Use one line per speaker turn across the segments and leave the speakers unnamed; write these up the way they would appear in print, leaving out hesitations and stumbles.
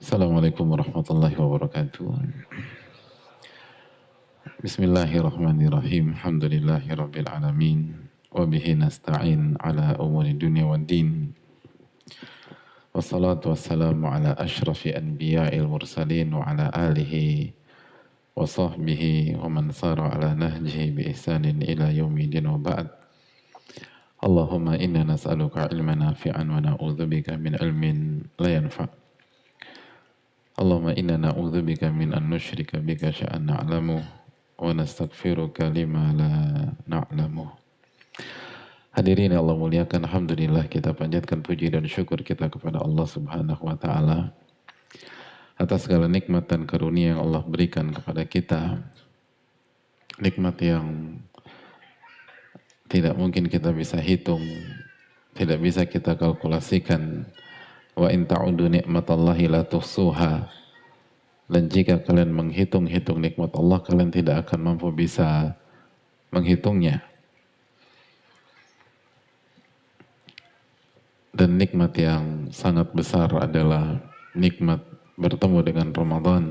Assalamualaikum warahmatullahi wabarakatuh. Bismillahirrahmanirrahim. Alhamdulillahi rabbil alamin. Wa bihi nasta'in ala umuri dunya wad din. Wassalatu wassalamu ala ashrafi anbiya'il mursalin wa ala alihi wa sahbihi wa man sara ala nahjihi bi ihsanin ila yaumidin wa ba'd. Allahumma inna nas'aluka ilman nafi'an wa na'udzubika min ilmin la yanfa'. Allahumma inna na'udzubika min an nusyrika bika sya'an na'lamu wa nastaghfiruka lima la na'lamu. Hadirin yang Allah muliakan, alhamdulillah kita panjatkan puji dan syukur kita kepada Allah Subhanahu wa taala atas segala nikmat dan karunia yang Allah berikan kepada kita. Nikmat yang tidak mungkin kita bisa hitung, tidak bisa kita kalkulasikan. Wa in ta'udu ni'matallahi la tuhsuha. Dan jika kalian menghitung-hitung nikmat Allah, kalian tidak akan mampu bisa menghitungnya. Dan nikmat yang sangat besar adalah nikmat bertemu dengan Ramadan,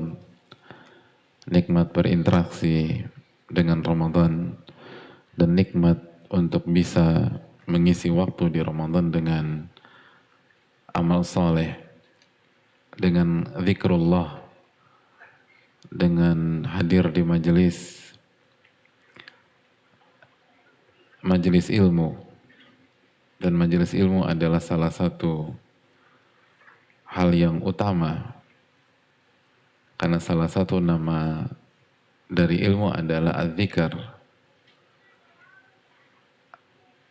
nikmat berinteraksi dengan Ramadan, dan nikmat untuk bisa mengisi waktu di Ramadan dengan amal saleh, dengan zikrullah, dengan hadir di majelis ilmu. Dan majelis ilmu adalah salah satu hal yang utama, karena salah satu nama dari ilmu adalah az-zikr.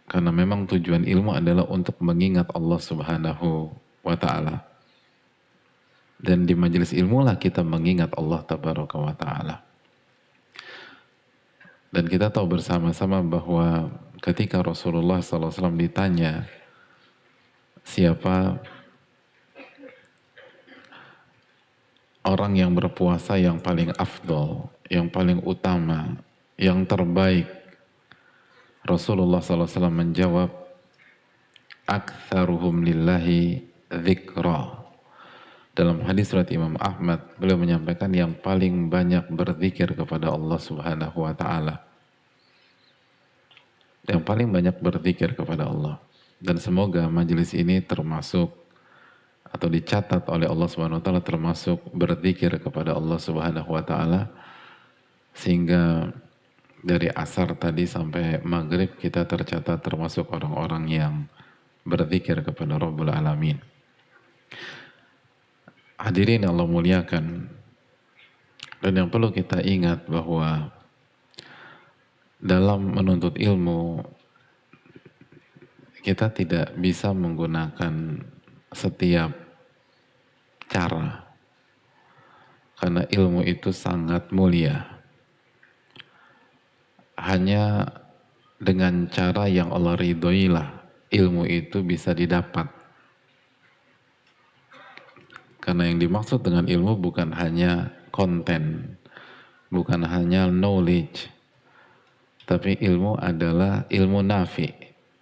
Karena memang tujuan ilmu adalah untuk mengingat Allah Subhanahu wa ta'ala. Dan di majelis ilmu lah kita mengingat Allah Tabaraka wa ta'ala. Dan kita tahu bersama-sama bahwa ketika Rasulullah SAW ditanya siapa orang yang berpuasa yang paling afdol, yang paling utama, yang terbaik, Rasulullah SAW menjawab, aktsaruhum lillahi dzikra. Dalam hadis riwayat Imam Ahmad, beliau menyampaikan yang paling banyak berzikir kepada Allah Subhanahu wa taala. Yang paling banyak berzikir kepada Allah. Dan semoga majelis ini termasuk atau dicatat oleh Allah Subhanahu wa taala termasuk berzikir kepada Allah Subhanahu wa taala, sehingga dari asar tadi sampai maghrib kita tercatat termasuk orang-orang yang berzikir kepada Rabbul Alamin. Hadirin Allah muliakan, dan yang perlu kita ingat bahwa dalam menuntut ilmu kita tidak bisa menggunakan setiap cara, karena ilmu itu sangat mulia. Hanya dengan cara yang Allah ridhoilah ilmu itu bisa didapat. Karena yang dimaksud dengan ilmu bukan hanya konten, bukan hanya knowledge, tapi ilmu adalah ilmu nafi,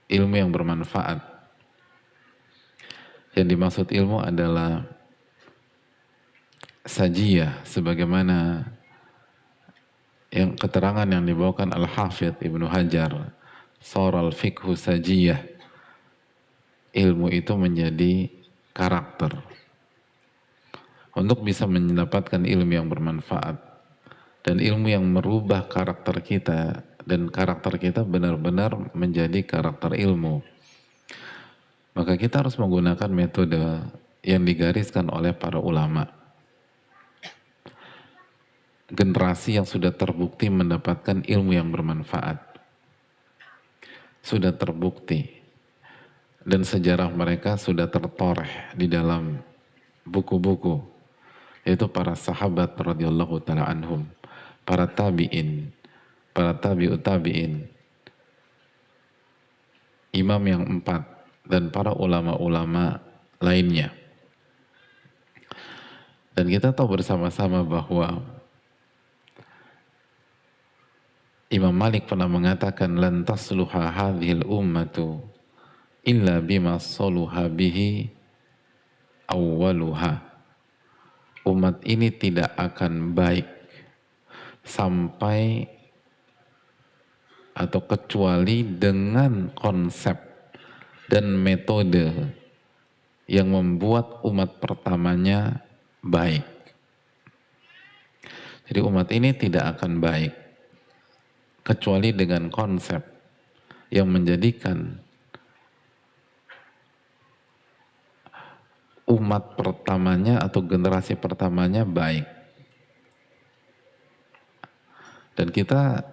ilmu yang bermanfaat. Yang dimaksud ilmu adalah sajiyah, sebagaimana yang keterangan yang dibawakan Al-Hafidh Ibnu Hajar, Saral fikhu sajiyah, ilmu itu menjadi karakter. Untuk bisa mendapatkan ilmu yang bermanfaat dan ilmu yang merubah karakter kita, dan karakter kita benar-benar menjadi karakter ilmu, maka kita harus menggunakan metode yang digariskan oleh para ulama. Generasi yang sudah terbukti mendapatkan ilmu yang bermanfaat, sudah terbukti, dan sejarah mereka sudah tertoreh di dalam buku-buku, yaitu para sahabat radhiyallahu ta'ala anhum, para tabi'in, para tabi'ut tabi'in, imam yang 4, dan para ulama-ulama lainnya. Dan kita tahu bersama-sama bahwa Imam Malik pernah mengatakan, lan tasluha hadhil ummatu illa bima saluha bihi awwaluha. umat ini tidak akan baik sampai atau kecuali dengan konsep dan metode yang membuat umat pertamanya baik. Jadi umat ini tidak akan baik kecuali dengan konsep yang menjadikan umat pertamanya atau generasi pertamanya baik. Dan kita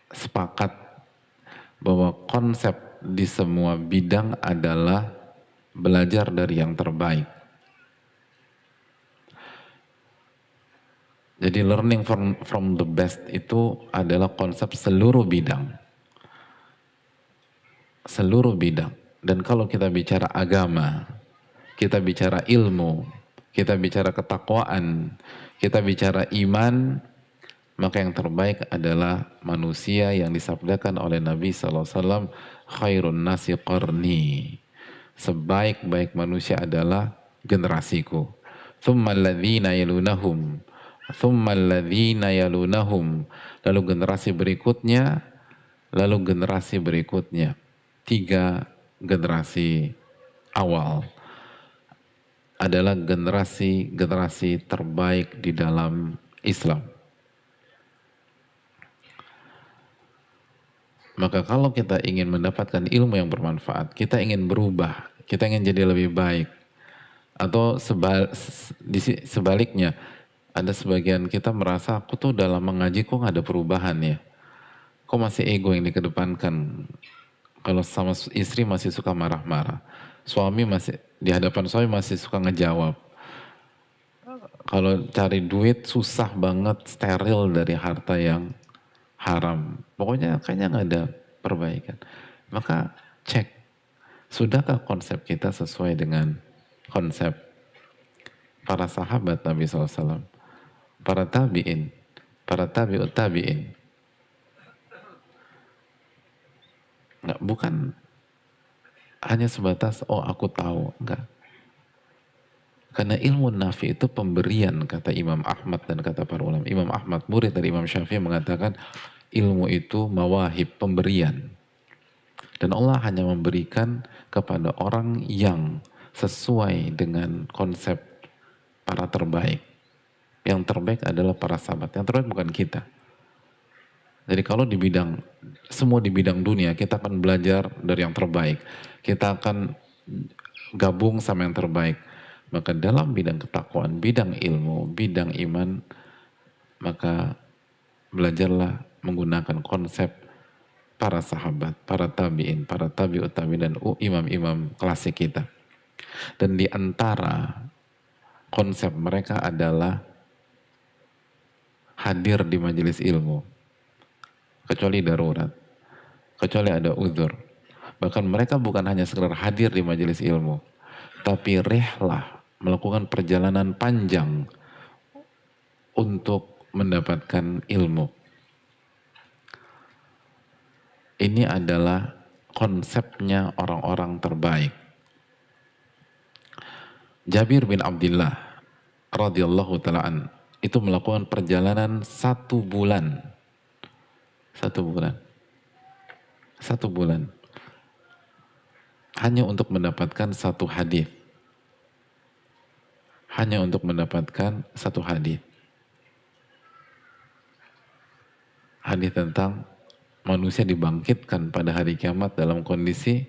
sepakat bahwa konsep di semua bidang adalah belajar dari yang terbaik. Jadi learning from the best itu adalah konsep seluruh bidang. Seluruh bidang. Dan kalau kita bicara agama, kita bicara ilmu, kita bicara ketakwaan, kita bicara iman, maka yang terbaik adalah manusia yang disabdakan oleh Nabi SAW, khairun nasi qarni. Sebaik-baik manusia adalah generasiku. Thumma alladhina yalunahum. Thumma alladhina yalunahum. Lalu generasi berikutnya, lalu generasi berikutnya. 3 generasi awal adalah generasi terbaik di dalam Islam. Maka kalau kita ingin mendapatkan ilmu yang bermanfaat, kita ingin berubah, kita ingin jadi lebih baik. Atau sebaliknya, ada sebagian kita merasa, aku tuh dalam mengaji kok gak ada perubahan ya. Kok masih ego yang dikedepankan. Kalau sama istri masih suka marah-marah. Suami masih, di hadapan suami masih suka ngejawab. Kalau cari duit susah banget, steril dari harta yang haram. Pokoknya kayaknya nggak ada perbaikan. Maka cek, sudahkah konsep kita sesuai dengan konsep para sahabat Nabi SAW, para tabi'in, para tabi'ut tabi'in. Nggak, bukan hanya sebatas, oh aku tahu. Enggak. Karena ilmu nafi itu pemberian, kata Imam Ahmad dan kata para ulama. Imam Ahmad, murid dari Imam Syafi'i, mengatakan ilmu itu mawahib, pemberian. Dan Allah hanya memberikan kepada orang yang sesuai dengan konsep para terbaik. Yang terbaik adalah para sahabat. Yang terbaik bukan kita. Jadi kalau di bidang, semua di bidang dunia, kita akan belajar dari yang terbaik. Kita akan gabung sama yang terbaik. Maka dalam bidang ketakwaan, bidang ilmu, bidang iman, maka belajarlah menggunakan konsep para sahabat, para tabi'in, para tabi'ut tabi'in, dan imam-imam klasik kita. Dan di antara konsep mereka adalah hadir di majelis ilmu. Kecuali darurat. Kecuali ada uzur. Bahkan mereka bukan hanya sekedar hadir di majelis ilmu. Tapi rihlah, melakukan perjalanan panjang untuk mendapatkan ilmu. Ini adalah konsepnya orang-orang terbaik. Jabir bin Abdullah radhiyallahu ta'ala itu melakukan perjalanan 1 bulan. 1 bulan. 1 bulan. Hanya untuk mendapatkan 1 hadis. Hanya untuk mendapatkan 1 hadis. Hadis tentang manusia dibangkitkan pada hari kiamat dalam kondisi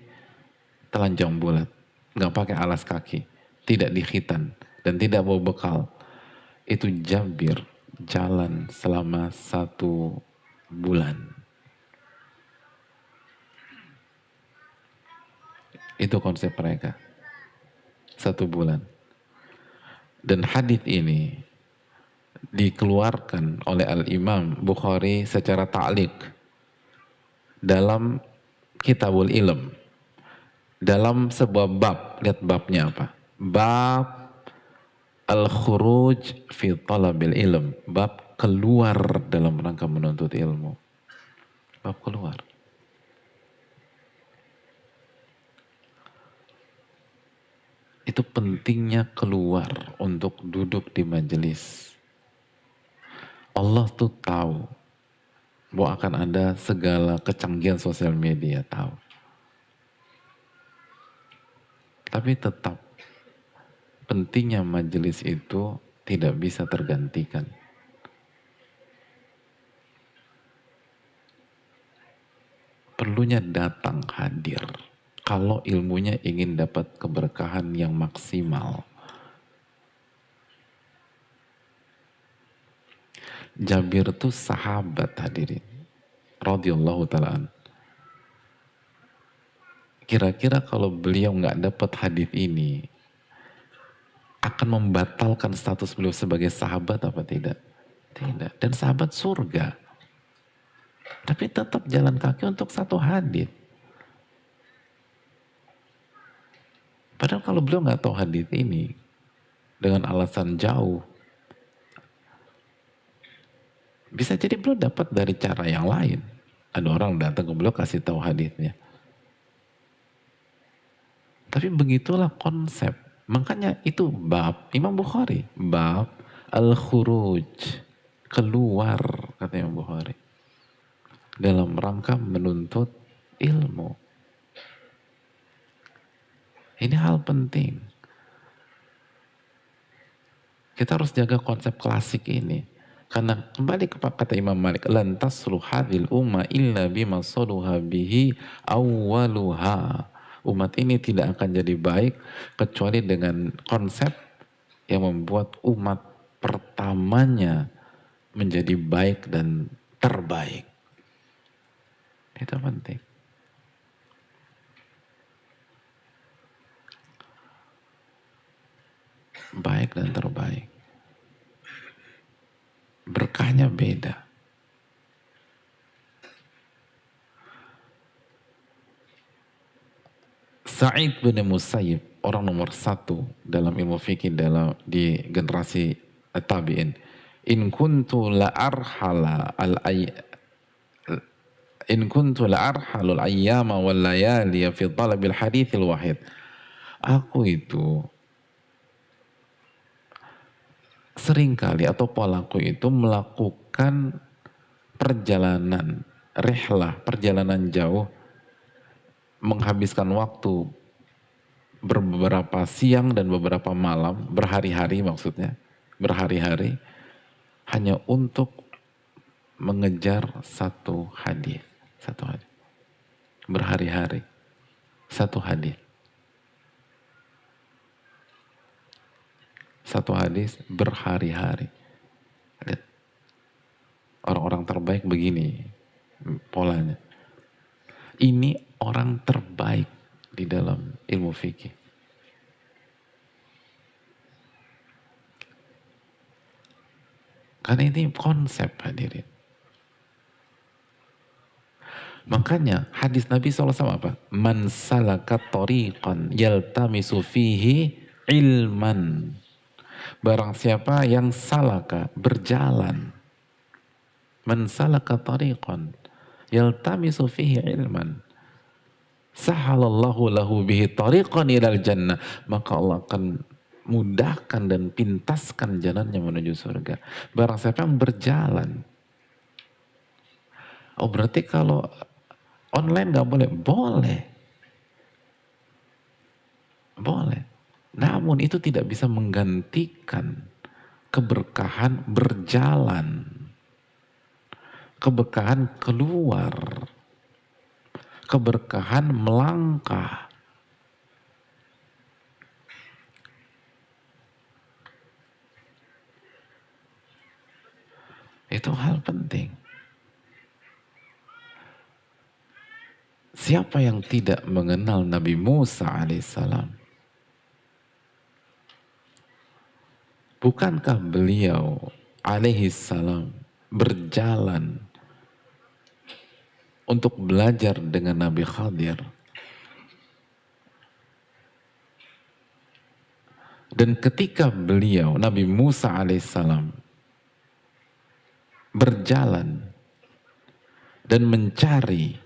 telanjang bulat, nggak pakai alas kaki, tidak dikhitan, dan tidak bawa bekal. Itu Jabir jalan selama 1 bulan. Itu konsep mereka. 1 bulan. Dan hadis ini dikeluarkan oleh Al-Imam Bukhari secara ta'liq dalam Kitabul Ilm, dalam sebuah bab. Lihat babnya apa? Bab Al-Khuruj fi Talabil Ilm, bab keluar dalam rangka menuntut ilmu. Bab keluar. itu pentingnya keluar untuk duduk di majelis. Allah tuh tahu bahwa akan ada segala kecanggihan sosial media, tahu. Tapi tetap pentingnya majelis itu tidak bisa tergantikan. Perlunya datang hadir. Kalau ilmunya ingin dapat keberkahan yang maksimal. Jabir tuh sahabat hadirin. Radhiyallahu ta'ala. Kira-kira kalau beliau nggak dapat hadis ini, akan membatalkan status beliau sebagai sahabat apa tidak? Tidak. Dan sahabat surga. Tapi tetap jalan kaki untuk satu hadis. Padahal kalau beliau nggak tahu hadis ini, dengan alasan jauh, bisa jadi beliau dapat dari cara yang lain. Ada orang datang ke beliau kasih tahu hadisnya. Tapi begitulah konsep. Makanya itu bab Imam Bukhari. Bab al-khuruj. Keluar, kata Imam Bukhari. Dalam rangka menuntut ilmu. Ini hal penting. Kita harus jaga konsep klasik ini. Karena kembali ke kata Imam Malik, lan tasluh hadhil umma illa bima saluha bihi awwaluha. Umat ini tidak akan jadi baik kecuali dengan konsep yang membuat umat pertamanya menjadi baik dan terbaik. Itu penting. Baik dan terbaik. Berkahnya beda. Sa'id bin Musayyib, orang nomor satu dalam ilmu fikih di generasi tabi'in. In kuntu la arhala al ayyama wal layali fi talabil hadithil wahid. Aku itu seringkali atau polaku itu melakukan perjalanan rihlah, perjalanan jauh, menghabiskan waktu beberapa siang dan beberapa malam, berhari-hari maksudnya, berhari-hari hanya untuk mengejar satu hadis, berhari-hari satu hadis. Satu hadis berhari-hari. Lihat. Orang-orang terbaik begini polanya. Ini orang terbaik di dalam ilmu fikih. Karena ini konsep hadirin. Makanya hadis Nabi SAW apa? Man salaka tariqan yaltamisu fihi ilman. Barang siapa yang salaka, berjalan. Man salaka tariqan yaltamisu fihi ilman. Sahalallahu lahu bihi tariqan ilal jannah. Maka Allah akan mudahkan dan pintaskan jalannya menuju surga. Barang siapa yang berjalan. Oh berarti kalau online gak boleh? Boleh. Boleh. Namun itu tidak bisa menggantikan keberkahan berjalan. Keberkahan keluar. Keberkahan melangkah. Itu hal penting. Siapa yang tidak mengenal Nabi Musa alaihissalam? Bukankah beliau alaihissalam berjalan untuk belajar dengan Nabi Khadir? Dan ketika beliau, Nabi Musa alaihissalam, berjalan dan mencari,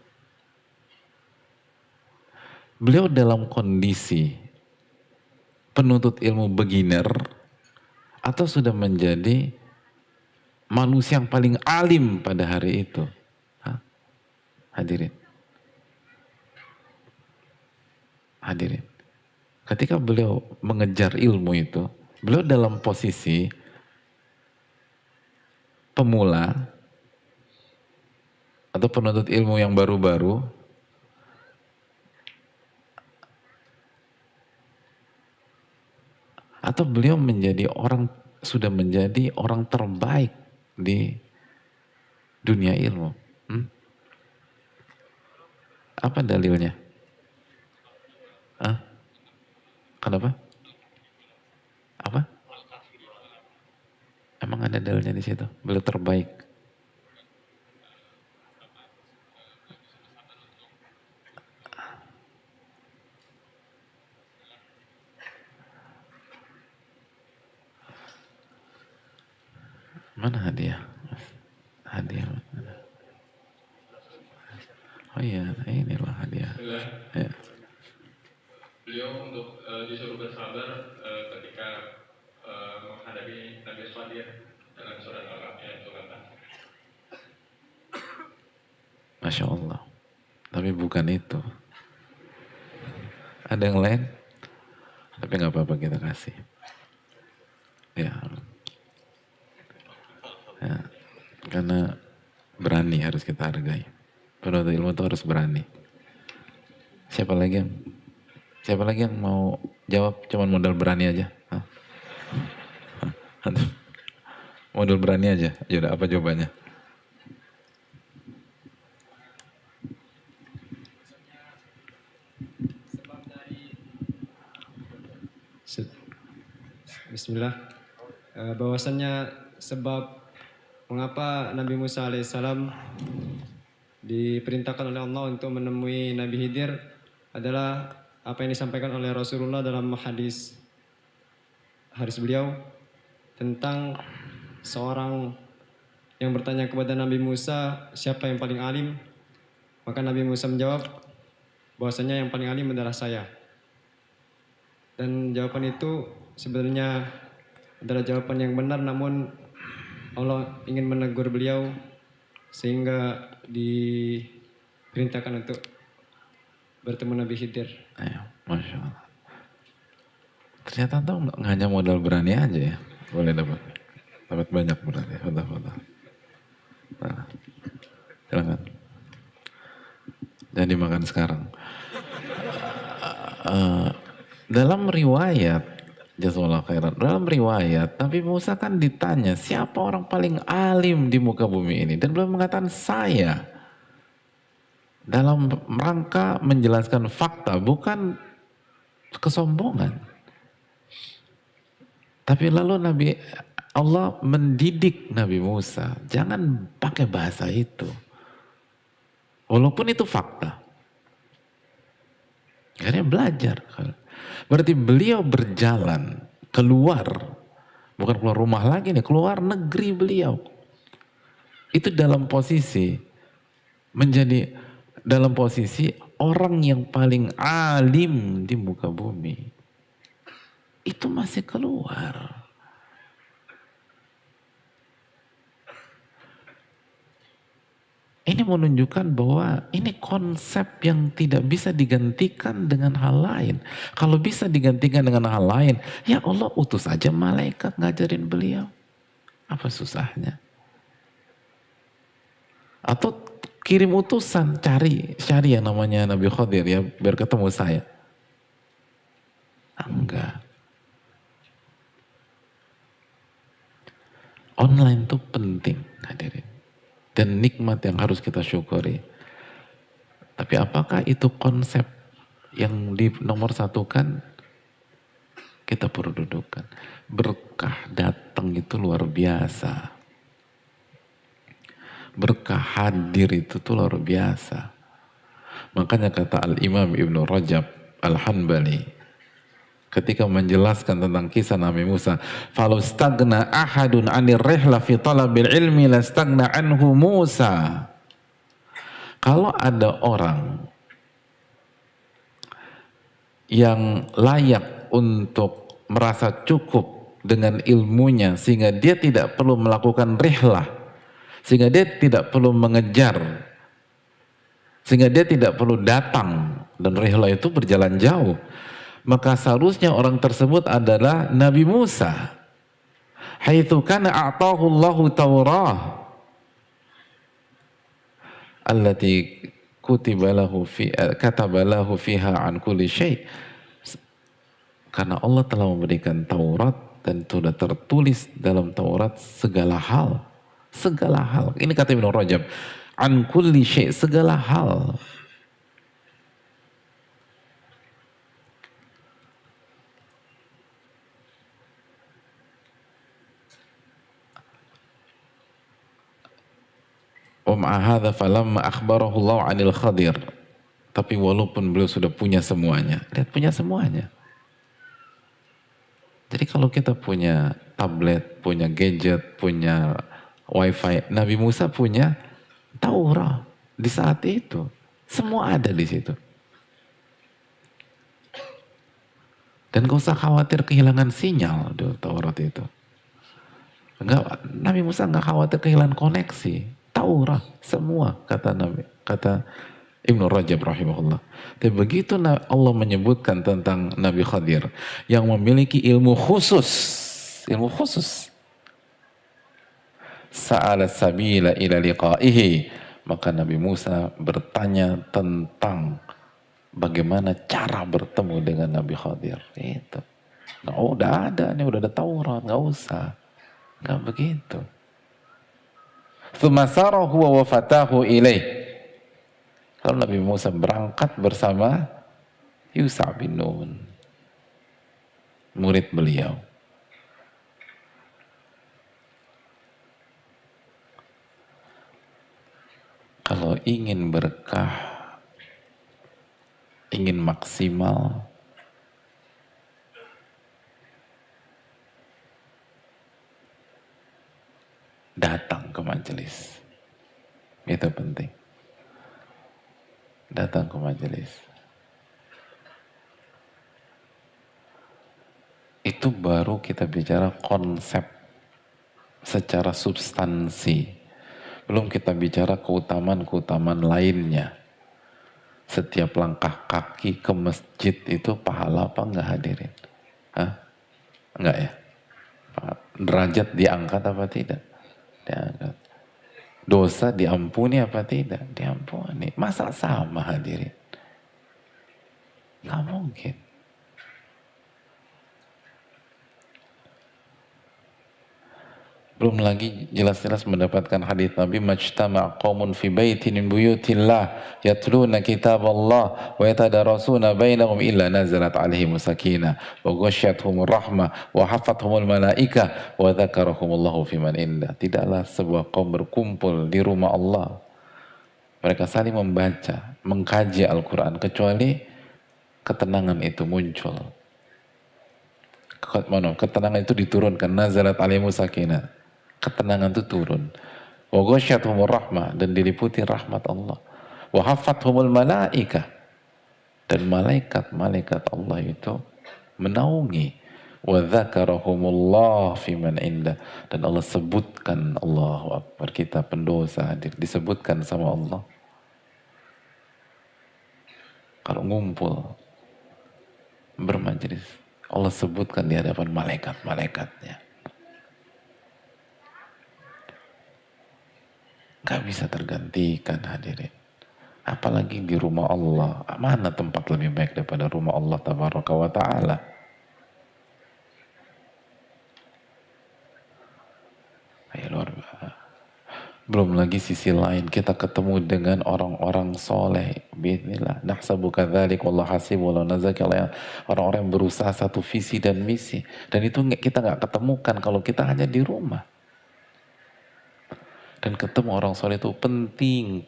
beliau dalam kondisi penuntut ilmu beginner atau sudah menjadi manusia yang paling alim pada hari itu? Hah? Hadirin. Hadirin. Ketika beliau mengejar ilmu itu, beliau dalam posisi pemula atau penuntut ilmu yang baru-baru, atau beliau sudah menjadi orang terbaik di dunia ilmu. Apa dalilnya? Hah? Kenapa? Apa? Emang ada dalilnya di situ? Beliau terbaik. Mana hadiah? Hadiah mana? Oh iya, inilah hadiah. Ya.
Beliau untuk disuruh bersabar ketika menghadapi Nabi Khadir dalam surat Al-A'raf ayat 28.
Masya Allah. Tapi bukan itu. Ada yang lain? Tapi nggak apa-apa kita kasih. Ya. Ya. Karena berani harus kita hargai. Penuntut ilmu itu harus berani. Siapa lagi yang mau jawab? Cuman modal berani aja. Hah? Modal berani aja. Yaudah, apa jawabannya?
Bismillah. Bahwasannya sebab mengapa Nabi Musa alaihissalam diperintahkan oleh Allah untuk menemui Nabi Khidir adalah apa yang disampaikan oleh Rasulullah dalam hadis beliau tentang seorang yang bertanya kepada Nabi Musa, siapa yang paling alim? Maka Nabi Musa menjawab bahwasanya yang paling alim adalah saya. Dan jawaban itu sebenarnya adalah jawaban yang benar, namun Allah ingin menegur beliau sehingga diperintahkan untuk bertemu Nabi Khidir.
Ayo, Masya Allah. Ternyata tuh nggak hanya modal berani aja ya, boleh dapat banyak berarti. Foto. Nah, silakan. Jangan dimakan sekarang. Dalam riwayat, jazakallahu khairan, dalam riwayat Nabi Musa kan ditanya siapa orang paling alim di muka bumi ini, dan beliau mengatakan saya, dalam rangka menjelaskan fakta, bukan kesombongan. Tapi lalu Allah mendidik Nabi Musa, jangan pakai bahasa itu. Walaupun itu fakta. Akhirnya belajar. Berarti beliau berjalan keluar, bukan keluar rumah lagi nih, keluar negeri beliau. Itu dalam posisi orang yang paling alim di muka bumi. Itu masih keluar. Ini menunjukkan bahwa ini konsep yang tidak bisa digantikan dengan hal lain. Kalau bisa digantikan dengan hal lain, ya Allah utus aja malaikat ngajarin beliau. Apa susahnya? Atau kirim utusan, cari yang namanya Nabi Khadir ya, biar ketemu saya. Enggak. Online tuh penting, hadirin. Dan nikmat yang harus kita syukuri. Tapi apakah itu konsep yang di nomor satukan? Kita perlu dudukkan. Berkah datang itu luar biasa. Berkah hadir itu tuh luar biasa. Makanya kata Al-Imam Ibnu Rajab Al-Hanbali ketika menjelaskan tentang kisah Nabi Musa, "Falau stagna ahadun 'anir rihla fi talabil ilmi lastagna anhu Musa." Kalau ada orang yang layak untuk merasa cukup dengan ilmunya sehingga dia tidak perlu melakukan rihlah, sehingga dia tidak perlu mengejar, sehingga dia tidak perlu datang, dan rihlah itu berjalan jauh, maka seharusnya orang tersebut adalah Nabi Musa. Haitsu kana a'tahu Allahu Taurah allati kataba lahu fiha an kulli syai'. Karena Allah telah memberikan Taurat dan sudah tertulis dalam Taurat segala hal. Segala hal. Ini kata Ibnu Rajab. An kulli syai', segala hal. Wa ma'ahadha falamma akhbarahu Allah 'anil Khadir. Tapi walaupun beliau sudah punya semuanya, lihat punya semuanya. Jadi kalau kita punya tablet, punya gadget, punya wifi, Nabi Musa punya Taurat di saat itu. Semua ada di situ. Dan gak usah khawatir kehilangan sinyal di Taurat itu. Enggak, Nabi Musa gak khawatir kehilangan koneksi. Taurat, semua kata Nabi, kata Ibnu Rajab rahimahullah. Tapi begitu Allah menyebutkan tentang Nabi Khadir yang memiliki ilmu khusus, sa'ala sabila ila liqa'ihi, maka Nabi Musa bertanya tentang bagaimana cara bertemu dengan Nabi Khadir. Itu. Nah, udah ada nih, udah ada Taurat, nggak usah. Nggak begitu. Tsumma sara huwa wa fatahu ilaih. Lalu Nabi Musa berangkat bersama Yusha bin Nun, murid beliau. Kalau ingin berkah, ingin maksimal, datang ke majelis. Itu penting. Datang ke majelis. Itu baru kita bicara konsep secara substansi. Belum kita bicara keutamaan-keutamaan lainnya. Setiap langkah kaki ke masjid itu pahala apa enggak hadirin? Hah? Enggak ya? Derajat diangkat apa tidak? Diangkat. Dosa diampuni apa tidak? Diampuni. Masa sama hadirin? Nggak mungkin. Belum lagi jelas-jelas mendapatkan hadis Nabi, majtama' qaumun fi baitin min buyutillah yatluna kitaballah wa yatadarasuna bainahum illa nazalat alaihim sakinah wa ghasyiyatuhumur rahmah wa hafathumul malaika wa dzakarahumullahu fi man indah. Tidaklah sebuah kaum berkumpul di rumah Allah, mereka saling membaca, mengkaji Al-Quran, kecuali ketenangan itu muncul. Ketenangan itu diturunkan, nazalat alaihim sakinah. Ketenangan itu turun. Wa ghasyiyatuhumur rahmah, dan diliputi rahmat Allah. Wa hafathumul malaika, dan malaikat-malaikat Allah itu menaungi. Wa dzakarahumullah fi man indah, dan Allah sebutkan, Allahu Akbar, kita pendosa hadir disebutkan sama Allah. Kalau ngumpul bermajelis, Allah sebutkan di hadapan malaikat-malaikatnya. Gak bisa tergantikan hadirin. Apalagi di rumah Allah. Mana tempat lebih baik daripada rumah Allah tabaraka wa ta'ala. Luar biasa. Belum lagi sisi lain, kita ketemu dengan orang-orang soleh. Bismillah. Nahsabu kadzalik wallahu hasibul nazaki, orang-orang yang berusaha satu visi dan misi. Dan itu kita gak ketemukan kalau kita hanya di rumah. Dan ketemu orang soleh itu penting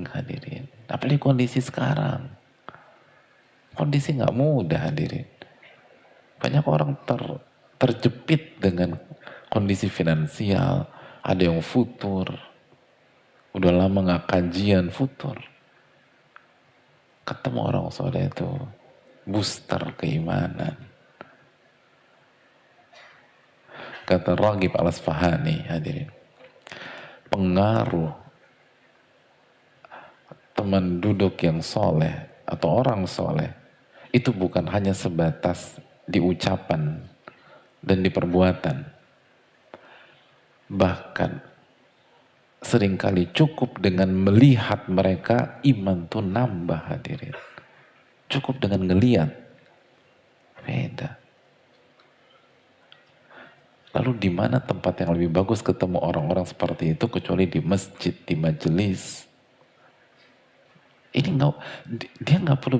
hadirin. Apalagi kondisi sekarang. Kondisi nggak mudah hadirin. Banyak orang terjepit dengan kondisi finansial. Ada yang futur. Udah lama nggak kajian, futur. Ketemu orang soleh itu booster keimanan. Kata Raghib Al-Asfahani, hadirin, pengaruh teman duduk yang soleh atau orang soleh itu bukan hanya sebatas di ucapan dan di perbuatan, bahkan seringkali cukup dengan melihat mereka iman tuh nambah, hadirin. Cukup dengan ngeliat, beda. Lalu di mana tempat yang lebih bagus ketemu orang-orang seperti itu kecuali di masjid, di majelis. Ini nggak, dia nggak perlu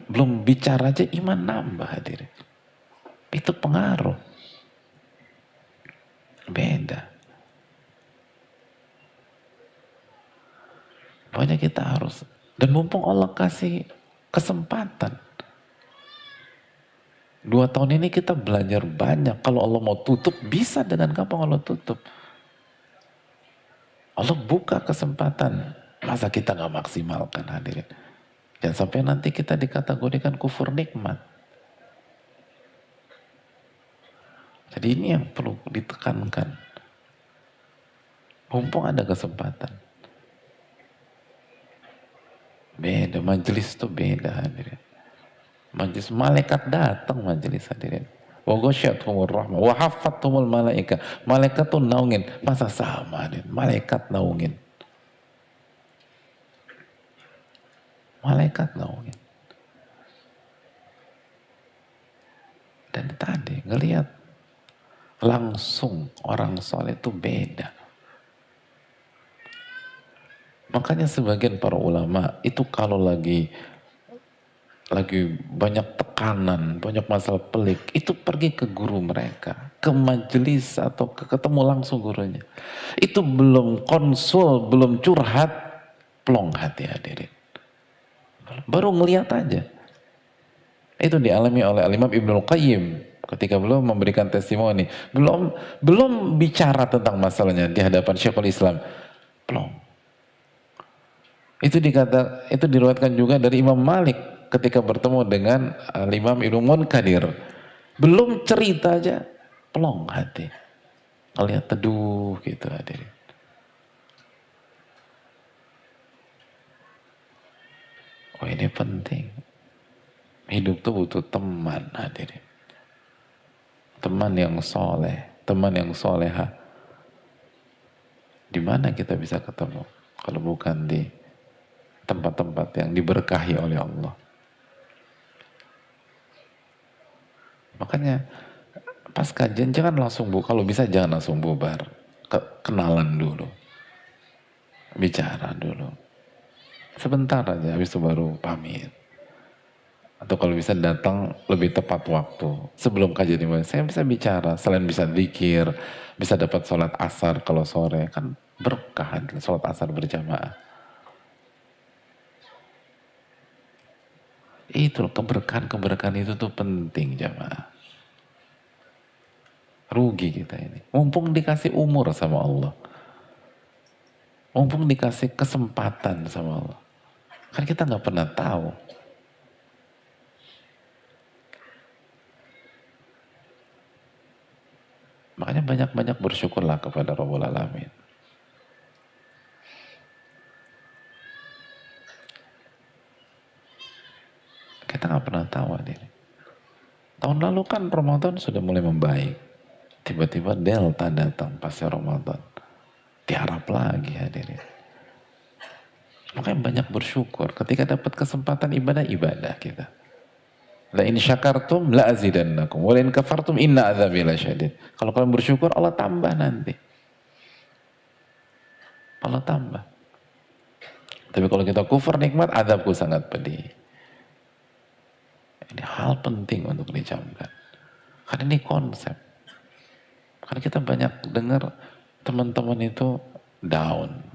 belum bicara aja iman nambah, hadirin. Itu pengaruh, beda. Pokoknya kita harus, dan mumpung Allah kasih kesempatan. 2 tahun ini kita belajar banyak. Kalau Allah mau tutup, bisa dengan gampang Allah tutup. Allah buka kesempatan. Masa kita nggak maksimalkan, hadirin? Jangan sampai nanti kita dikategorikan kufur nikmat. Jadi ini yang perlu ditekankan. Mumpung ada kesempatan. Beda, majelis itu beda, hadirin. Majelis, malaikat datang majelis, hadirin. Wa ghasyiathumur rahmah wa haffathumul malaika. Malaikat tuh naungin. Masa sama, hadirin? Malaikat naungin. Malaikat naungin. Dan tadi ngelihat langsung orang soleh itu beda. Makanya sebagian para ulama itu kalau lagi banyak tekanan, banyak masalah pelik, itu pergi ke guru mereka, ke majelis atau ketemu langsung gurunya. Itu belum konsul, belum curhat, plong hati, hadirin. Baru ngeliat aja. Itu dialami oleh Imam Ibnul Qayyim ketika beliau memberikan testimoni. Belum bicara tentang masalahnya di hadapan Syekhul Islam, plong. Itu diriwayatkan juga dari Imam Malik ketika bertemu dengan Imam Ibnu Munkadir. Belum cerita aja, plong hati. Ngeliat teduh gitu, hadirin. Oh, ini penting. Hidup tuh butuh teman, hadirin. Teman yang soleh, teman yang soleha. Di mana kita bisa ketemu? Kalau bukan di tempat-tempat yang diberkahi oleh Allah. Makanya pas kajian jangan langsung kalau bisa jangan langsung bubar. Kenalan dulu. Bicara dulu. Sebentar aja, habis itu baru pamit. Atau kalau bisa datang lebih tepat waktu. Sebelum kajian dimulai, saya bisa bicara. Selain bisa zikir, bisa dapat sholat asar kalau sore. Kan berkah sholat asar berjamaah. Itu keberkahan itu tuh penting, jamaah. Rugi kita ini. Mumpung dikasih umur sama Allah. Mumpung dikasih kesempatan sama Allah. Kan kita nggak pernah tahu. Makanya banyak-banyak bersyukurlah kepada Rabbul Alamin. Kita nggak pernah tahu, hadirin. Tahun lalu kan Ramadan sudah mulai membaik. Tiba-tiba Delta datang pasca Ramadan. Tiarap lagi, hadirin. Makanya banyak bersyukur ketika dapat kesempatan ibadah kita. La in syakartum la azidannakum wa la in kafartum inna adzabi lasyadid. Kalau kalian bersyukur Allah tambah nanti. Allah tambah. Tapi kalau kita kufur nikmat, azabku sangat pedih. Ini hal penting untuk dicamkan. Karena ini konsep. Karena kita banyak dengar teman-teman itu down.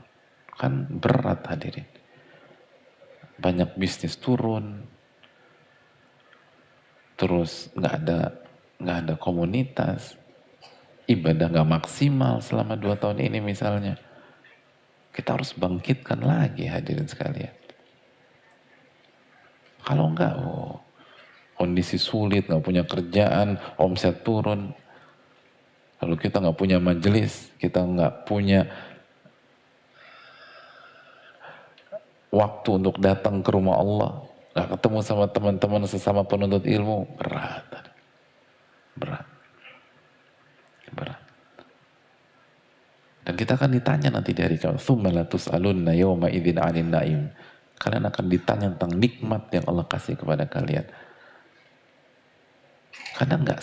Kan berat, hadirin. Banyak bisnis turun. Terus nggak ada komunitas. Ibadah nggak maksimal selama 2 tahun ini misalnya. Kita harus bangkitkan lagi, hadirin sekalian. Kalau enggak, kondisi sulit, nggak punya kerjaan, omset turun. Lalu kita nggak punya majelis, kita nggak punya waktu untuk datang ke rumah Allah, nggak ketemu sama teman-teman sesama penuntut ilmu, berat, berat, berat. Dan kita akan ditanya nanti dari kamu, "Tsumma latus'alunna yawma idzin 'anil na'im." Kalian akan ditanya tentang nikmat yang Allah kasih kepada kalian. Karena nggak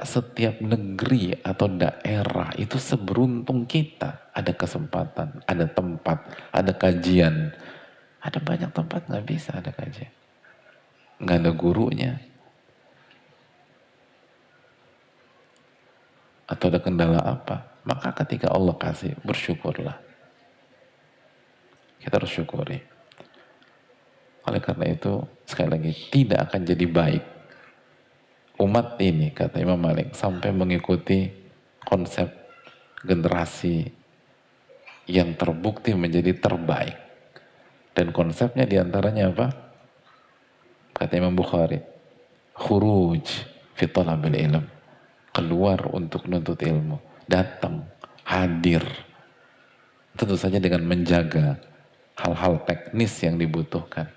setiap negeri atau daerah itu seberuntung kita. Ada kesempatan, ada tempat, ada kajian. Ada banyak tempat nggak bisa ada kajian. Nggak ada gurunya. Atau ada kendala apa. Maka ketika Allah kasih, bersyukurlah. Kita harus syukuri. Oleh karena itu, sekali lagi, tidak akan jadi baik umat ini, kata Imam Malik, sampai mengikuti konsep generasi yang terbukti menjadi terbaik. Dan konsepnya diantaranya apa? Kata Imam Bukhari, khuruj fi talabil ilm, keluar untuk menuntut ilmu, datang, hadir, tentu saja dengan menjaga hal-hal teknis yang dibutuhkan.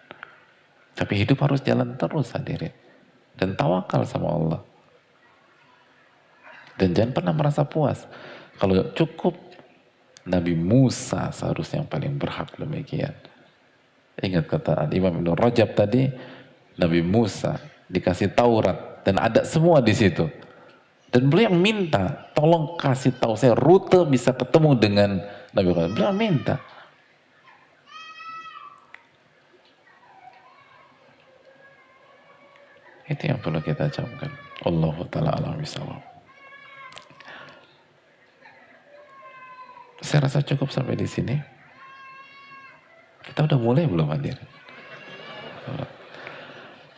Tapi hidup harus jalan terus, hadirin. Dan tawakal sama Allah. Dan jangan pernah merasa puas. Kalau cukup, Nabi Musa seharusnya yang paling berhak demikian. Ingat kata Imam Ibn Rajab tadi, Nabi Musa dikasih Taurat dan ada semua di situ. Dan beliau yang minta, tolong kasih tahu saya rute bisa ketemu dengan Nabi Musa. Beliau minta. Itu yang perlu kita camkan. Allahu ta'ala a'lam bishawab. Saya rasa cukup sampai di sini. Kita udah mulai belum, hadir?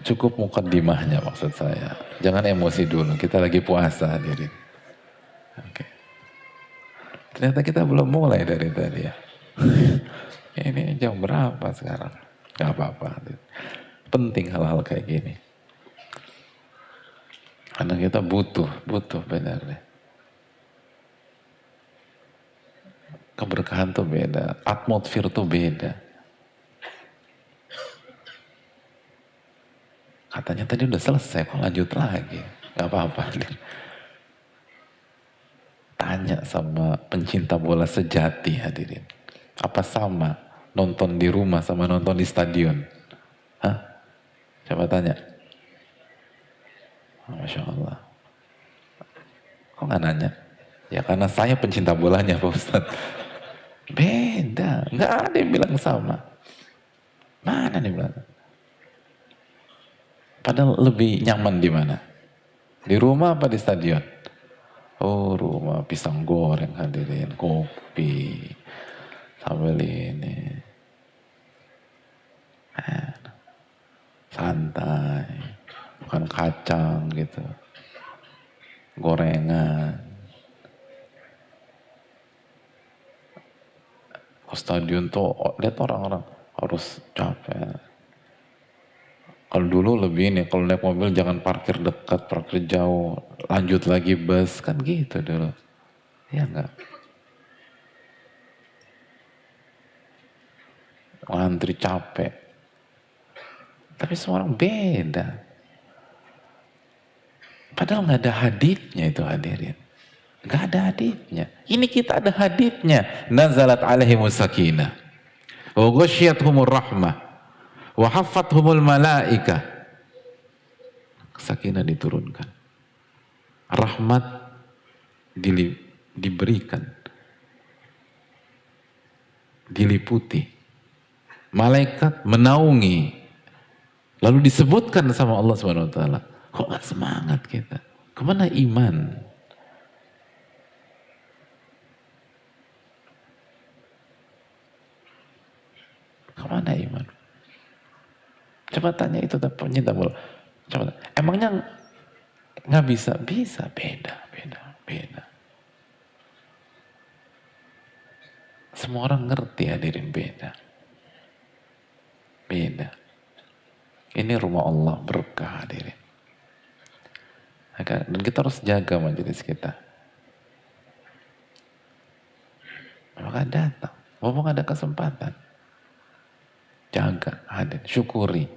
Cukup mukaddimahnya maksud saya. Jangan emosi dulu. Kita lagi puasa, hadirin. Oke. Ternyata kita belum mulai dari tadi ya. Ini jam berapa sekarang? Gak apa-apa. Penting hal-hal kayak gini. Karena kita butuh benar deh. Keberkahan tuh beda, atmosfer tuh beda. Katanya tadi udah selesai, kok lanjut lagi? Gak apa-apa. Tanya sama pencinta bola sejati, hadirin. Apa sama nonton di rumah sama nonton di stadion? Hah? Coba tanya. Masya Allah. Kok nggak nanya? Ya karena saya pencinta bolanya Pak Ustadz. Beda, nggak ada yang bilang sama. Mana nih bilang? Padahal lebih nyaman di mana? Di rumah apa di stadion? Oh rumah, pisang goreng hadirin, kopi, sambil ini. Santai, bukan kacang gitu. Gorengan. Ke stadion tuh, lihat orang-orang harus capek. Kalau dulu lebih ini, kalau naik mobil jangan parkir dekat, parkir jauh, lanjut lagi bus, kan gitu dulu. Ya enggak? Ngantri capek. Tapi semua orang beda. Padahal nggak ada haditsnya itu, hadirin. Nggak ada haditsnya. Ini kita ada haditsnya. Nazalat alaihimus sakinah. Wa ghasyiyatuhumur rahmah. Wa haffathumul malaikah. Sakinah diturunkan. Rahmat diberikan. Diliputi. Malaikat menaungi. Lalu disebutkan sama Allah Subhanahu wa taala. Kok gak semangat kita? Kemana iman? Kemana iman? Coba tanya itu pencinta bola. Coba tanya. Emangnya nggak bisa? Bisa, beda. Semua orang ngerti, hadirin, beda. Ini rumah Allah, berkah, hadirin. Dan kita harus jaga majelis kita. Maka datang, ngomong ada kesempatan. Jaga, hadir, syukuri.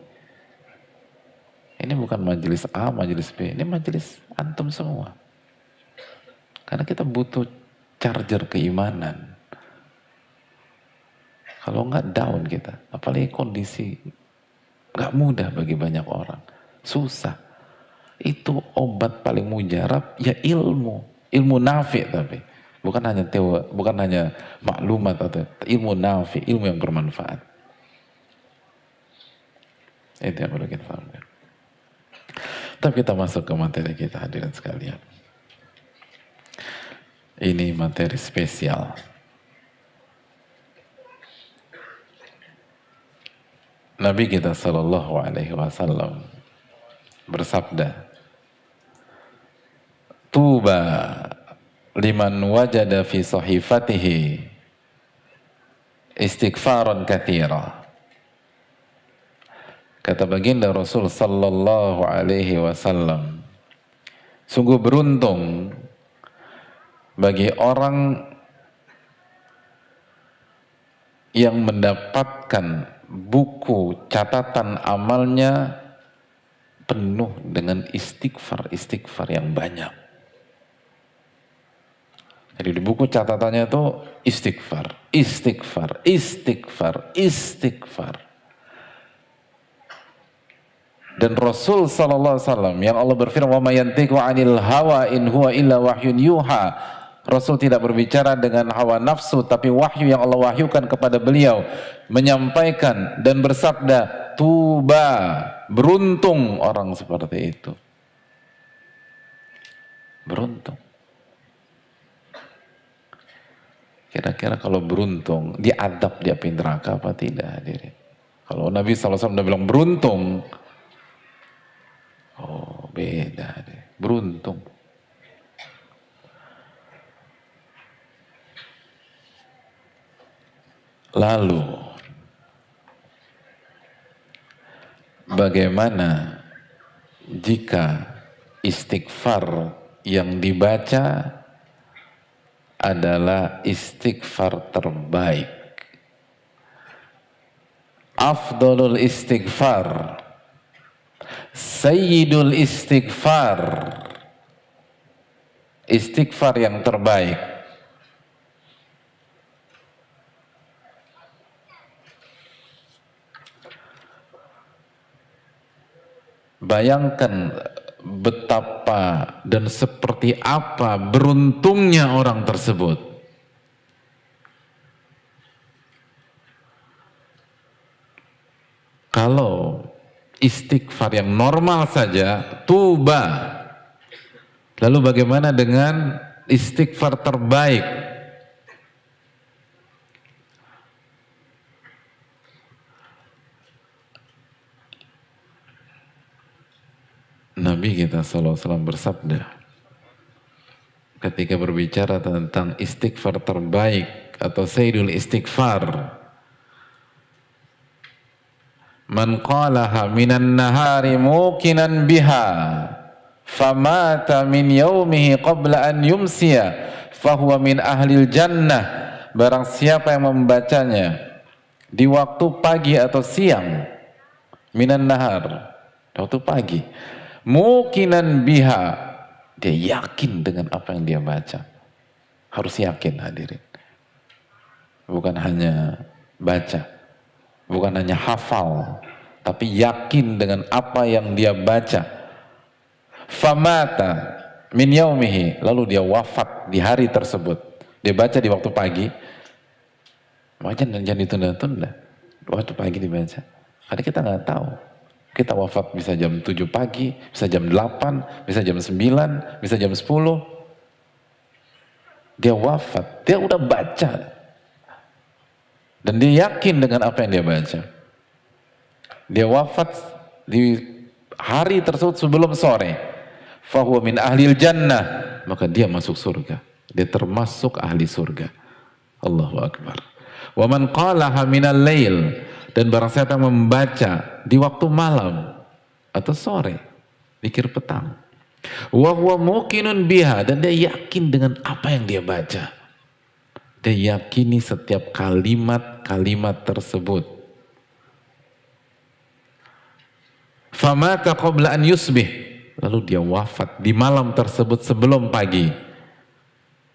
Ini bukan majelis A, majelis B, ini majelis antum semua. Karena kita butuh charger keimanan. Kalau enggak down kita, apalagi kondisi enggak mudah bagi banyak orang. Susah. Itu obat paling mujarab ya ilmu nafi tapi bukan hanya teori, bukan hanya maklumat atau ilmu nafi, ilmu yang bermanfaat. Itu yang perlu kita pahami. Tapi kita masuk ke materi kita, hadirin sekalian. Ini materi spesial. Nabi kita Shallallahu Alaihi Wasallam bersabda, "Tuba liman wajada fi sahifatihi istighfaran katsira." Kata baginda Rasul Sallallahu Alaihi Wasallam, sungguh beruntung bagi orang yang mendapatkan buku catatan amalnya penuh dengan istighfar yang banyak. Jadi di buku catatannya itu istighfar. Dan Rasul sallallahu alaihi wasallam yang Allah berfirman, "Wa may yantiqu 'anil hawa in huwa illa wahyun yuha." Rasul tidak berbicara dengan hawa nafsu, tapi wahyu yang Allah wahyukan kepada beliau, menyampaikan dan bersabda, "Tuba, beruntung orang seperti itu." Beruntung. Kira-kira kalau beruntung, diadab di api neraka apa tidak, hadirin? Kalau Nabi SAW udah bilang beruntung, oh beda deh, beruntung. Lalu, bagaimana jika istighfar yang dibaca adalah istighfar terbaik? Afdalul istighfar, sayyidul istighfar, istighfar yang terbaik. Bayangkan betapa dan seperti apa beruntungnya orang tersebut. Kalau istighfar yang normal saja, tuba. Lalu bagaimana dengan istighfar terbaik? Nabi kita SAW bersabda ketika berbicara tentang istighfar terbaik atau sayyidul istighfar, "Man qalaha minan nahari muqinan biha famata min yaumihi qabla an yumsiya fahuwa min ahlil jannah." Barang siapa yang membacanya di waktu pagi atau siang, minan nahar, waktu pagi, muqinan biha, dia yakin dengan apa yang dia baca. Harus yakin, hadirin. Bukan hanya baca, bukan hanya hafal, tapi yakin dengan apa yang dia baca. Famata min yaumihi, lalu dia wafat di hari tersebut. Dia baca di waktu pagi, jangan ditunda-tunda. Waktu pagi dibaca, karena kita nggak tahu. Kita wafat bisa jam 7 pagi, bisa jam 8, bisa jam 9, bisa jam 10. Dia wafat, dia udah baca. Dan dia yakin dengan apa yang dia baca. Dia wafat di hari tersebut sebelum sore. Fahuwa min ahlil jannah, maka dia masuk surga. Dia termasuk ahli surga. Allahu Akbar. Wa man qalaha minal lail, dan barang siapa yang membaca di waktu malam atau sore, zikir petang, Wa huwa muqinun biha, dan dia yakin dengan apa yang dia baca. Dia yakini setiap kalimat-kalimat tersebut. Famata qabla an yusbih, lalu dia wafat di malam tersebut sebelum pagi.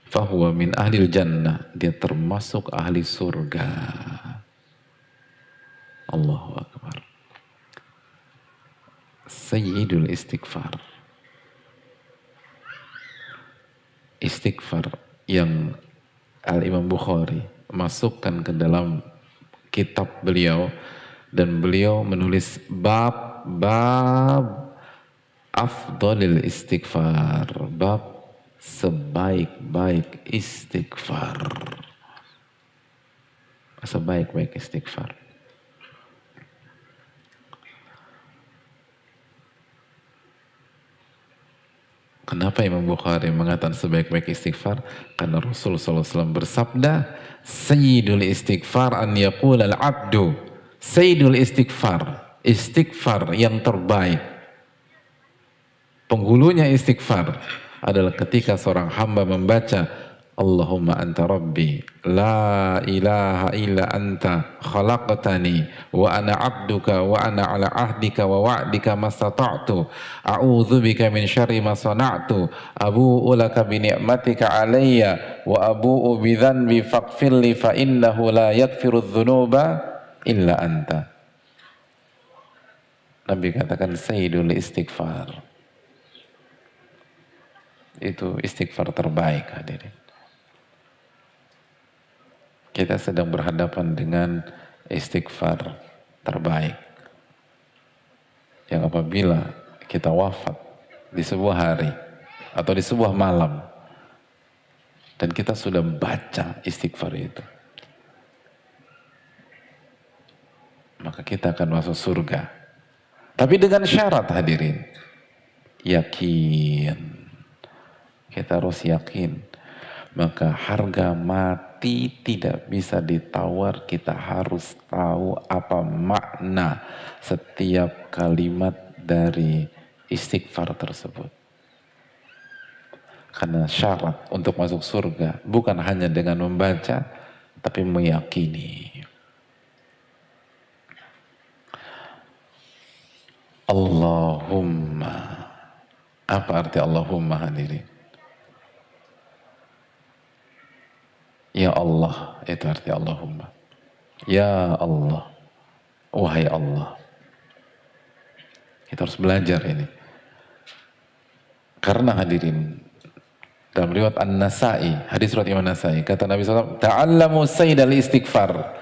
Fahuwa min ahlil jannah, dia termasuk ahli surga. Allahu Akbar. Sayyidul istighfar. Istighfar yang Al-Imam Bukhari masukkan ke dalam kitab beliau, dan beliau menulis bab afdalil istighfar, bab sebaik-baik istighfar. Sebaik-baik istighfar. Kenapa Imam Bukhari mengatakan sebaik-baik istighfar? Karena Rasul SAW bersabda, Sayyidul istighfar an yaqul al-abdu. Sayyidul istighfar, istighfar yang terbaik, penghulunya istighfar adalah ketika seorang hamba membaca Allahumma anta rabbi la ilaha illa anta khalaqtani wa ana abduka wa ana ala ahdika wa wa'dika mastata'tu a'udzu bika min syarri ma sana'tu abu'u laka bi ni'matika alayya wa abu'u bi dhanbi faghfirli fa innahu la yaghfiru dzunuba illa anta. Nabi katakan sayyidul istighfar, itu istighfar terbaik, hadirin. Kita sedang berhadapan dengan istighfar terbaik, yang apabila kita wafat di sebuah hari atau di sebuah malam dan kita sudah baca istighfar itu, maka kita akan masuk surga. Tapi dengan syarat, hadirin, yakin. Kita harus yakin. Maka harga mati tidak bisa ditawar. Kita harus tahu apa makna setiap kalimat dari istighfar tersebut. Karena syarat untuk masuk surga bukan hanya dengan membaca, tapi meyakini. Allahumma. Apa arti Allahumma, hadirin? Ya Allah, itu arti Allahumma. Ya Allah, wahai Allah. Kita harus belajar ini. Karena hadirin, dalam riwayat An-Nasai, hadis riwayat Imam Nasai, kata Nabi SAW, ta'allamu sayyidal istighfar.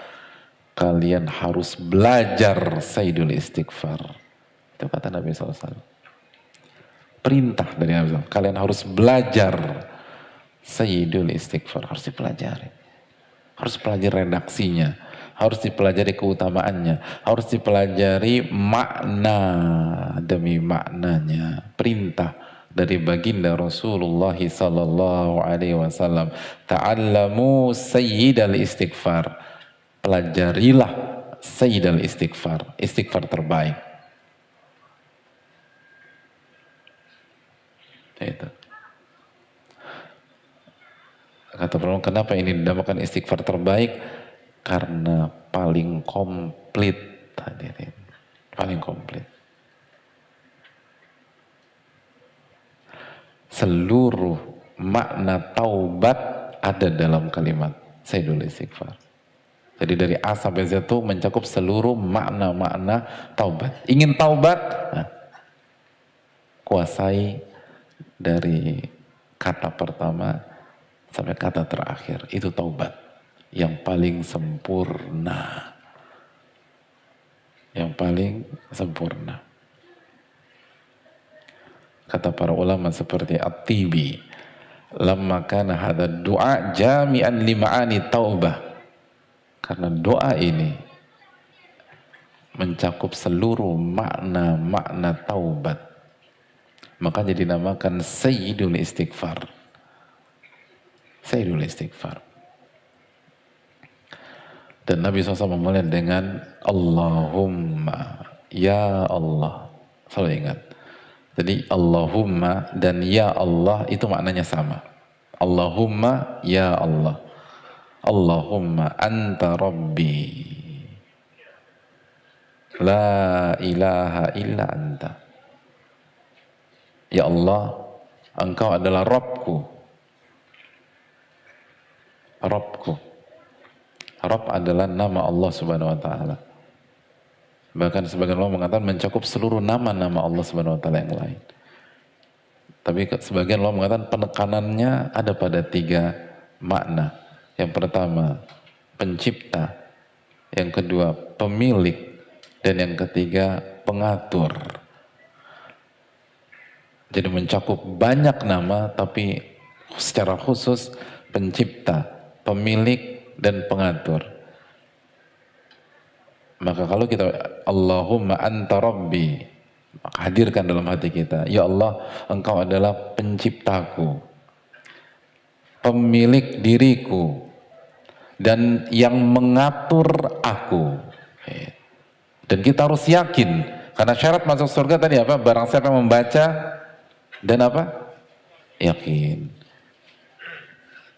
Kalian harus belajar sayyidul istighfar. Itu kata Nabi SAW. Perintah dari Nabi SAW. Kalian harus belajar sayyidul istighfar. Harus dipelajari. Harus pelajari redaksinya. Harus dipelajari keutamaannya. Harus dipelajari makna demi maknanya. Perintah dari baginda Rasulullah sallallahu alaihi wasallam. Ta'allamu sayyidal istighfar. Pelajarilah sayyidal istighfar. Istighfar terbaik. Itu. Kata perempuan, kenapa ini dinamakan istighfar terbaik? Karena paling komplit, hadirin. Paling komplit. Seluruh makna taubat ada dalam kalimat sayyidul istighfar. Jadi dari A sampai Z itu mencakup seluruh makna-makna taubat. Ingin taubat? Nah, kuasai dari kata pertama sampai kata terakhir. Itu taubat yang paling sempurna. Yang paling sempurna. Kata para ulama seperti At-Tibi, lamma kana hadha du'a jami'an lima'ani taubah. Karena doa ini mencakup seluruh makna-makna taubat, maka jadi dinamakan sayyidul istighfar. Sayyidul istighfar. Dan Nabi SAW memulai dengan Allahumma, ya Allah. Selalu ingat, Jadi Allahumma dan ya Allah itu maknanya sama. Allahumma ya Allah. Allahumma anta rabbi. La ilaha illa anta. Ya Allah, engkau adalah Rabbku. Rabbku. Rabb adalah nama Allah Subhanahu wa taala. Bahkan sebagian ulama mengatakan mencakup seluruh nama-nama Allah Subhanahu wa taala yang lain. Tapi sebagian ulama mengatakan penekanannya ada pada 3 makna. Yang pertama, pencipta. Yang kedua, pemilik. Dan yang ketiga, pengatur. Jadi mencakup banyak nama, tapi secara khusus pencipta, pemilik, dan pengatur. Maka kalau kita Allahumma anta rabbi, maka hadirkan dalam hati kita, ya Allah, engkau adalah penciptaku, pemilik diriku, dan yang mengatur aku. Dan kita harus yakin, karena syarat masuk surga tadi apa? Barang siapa yang membaca dan apa? Yakin.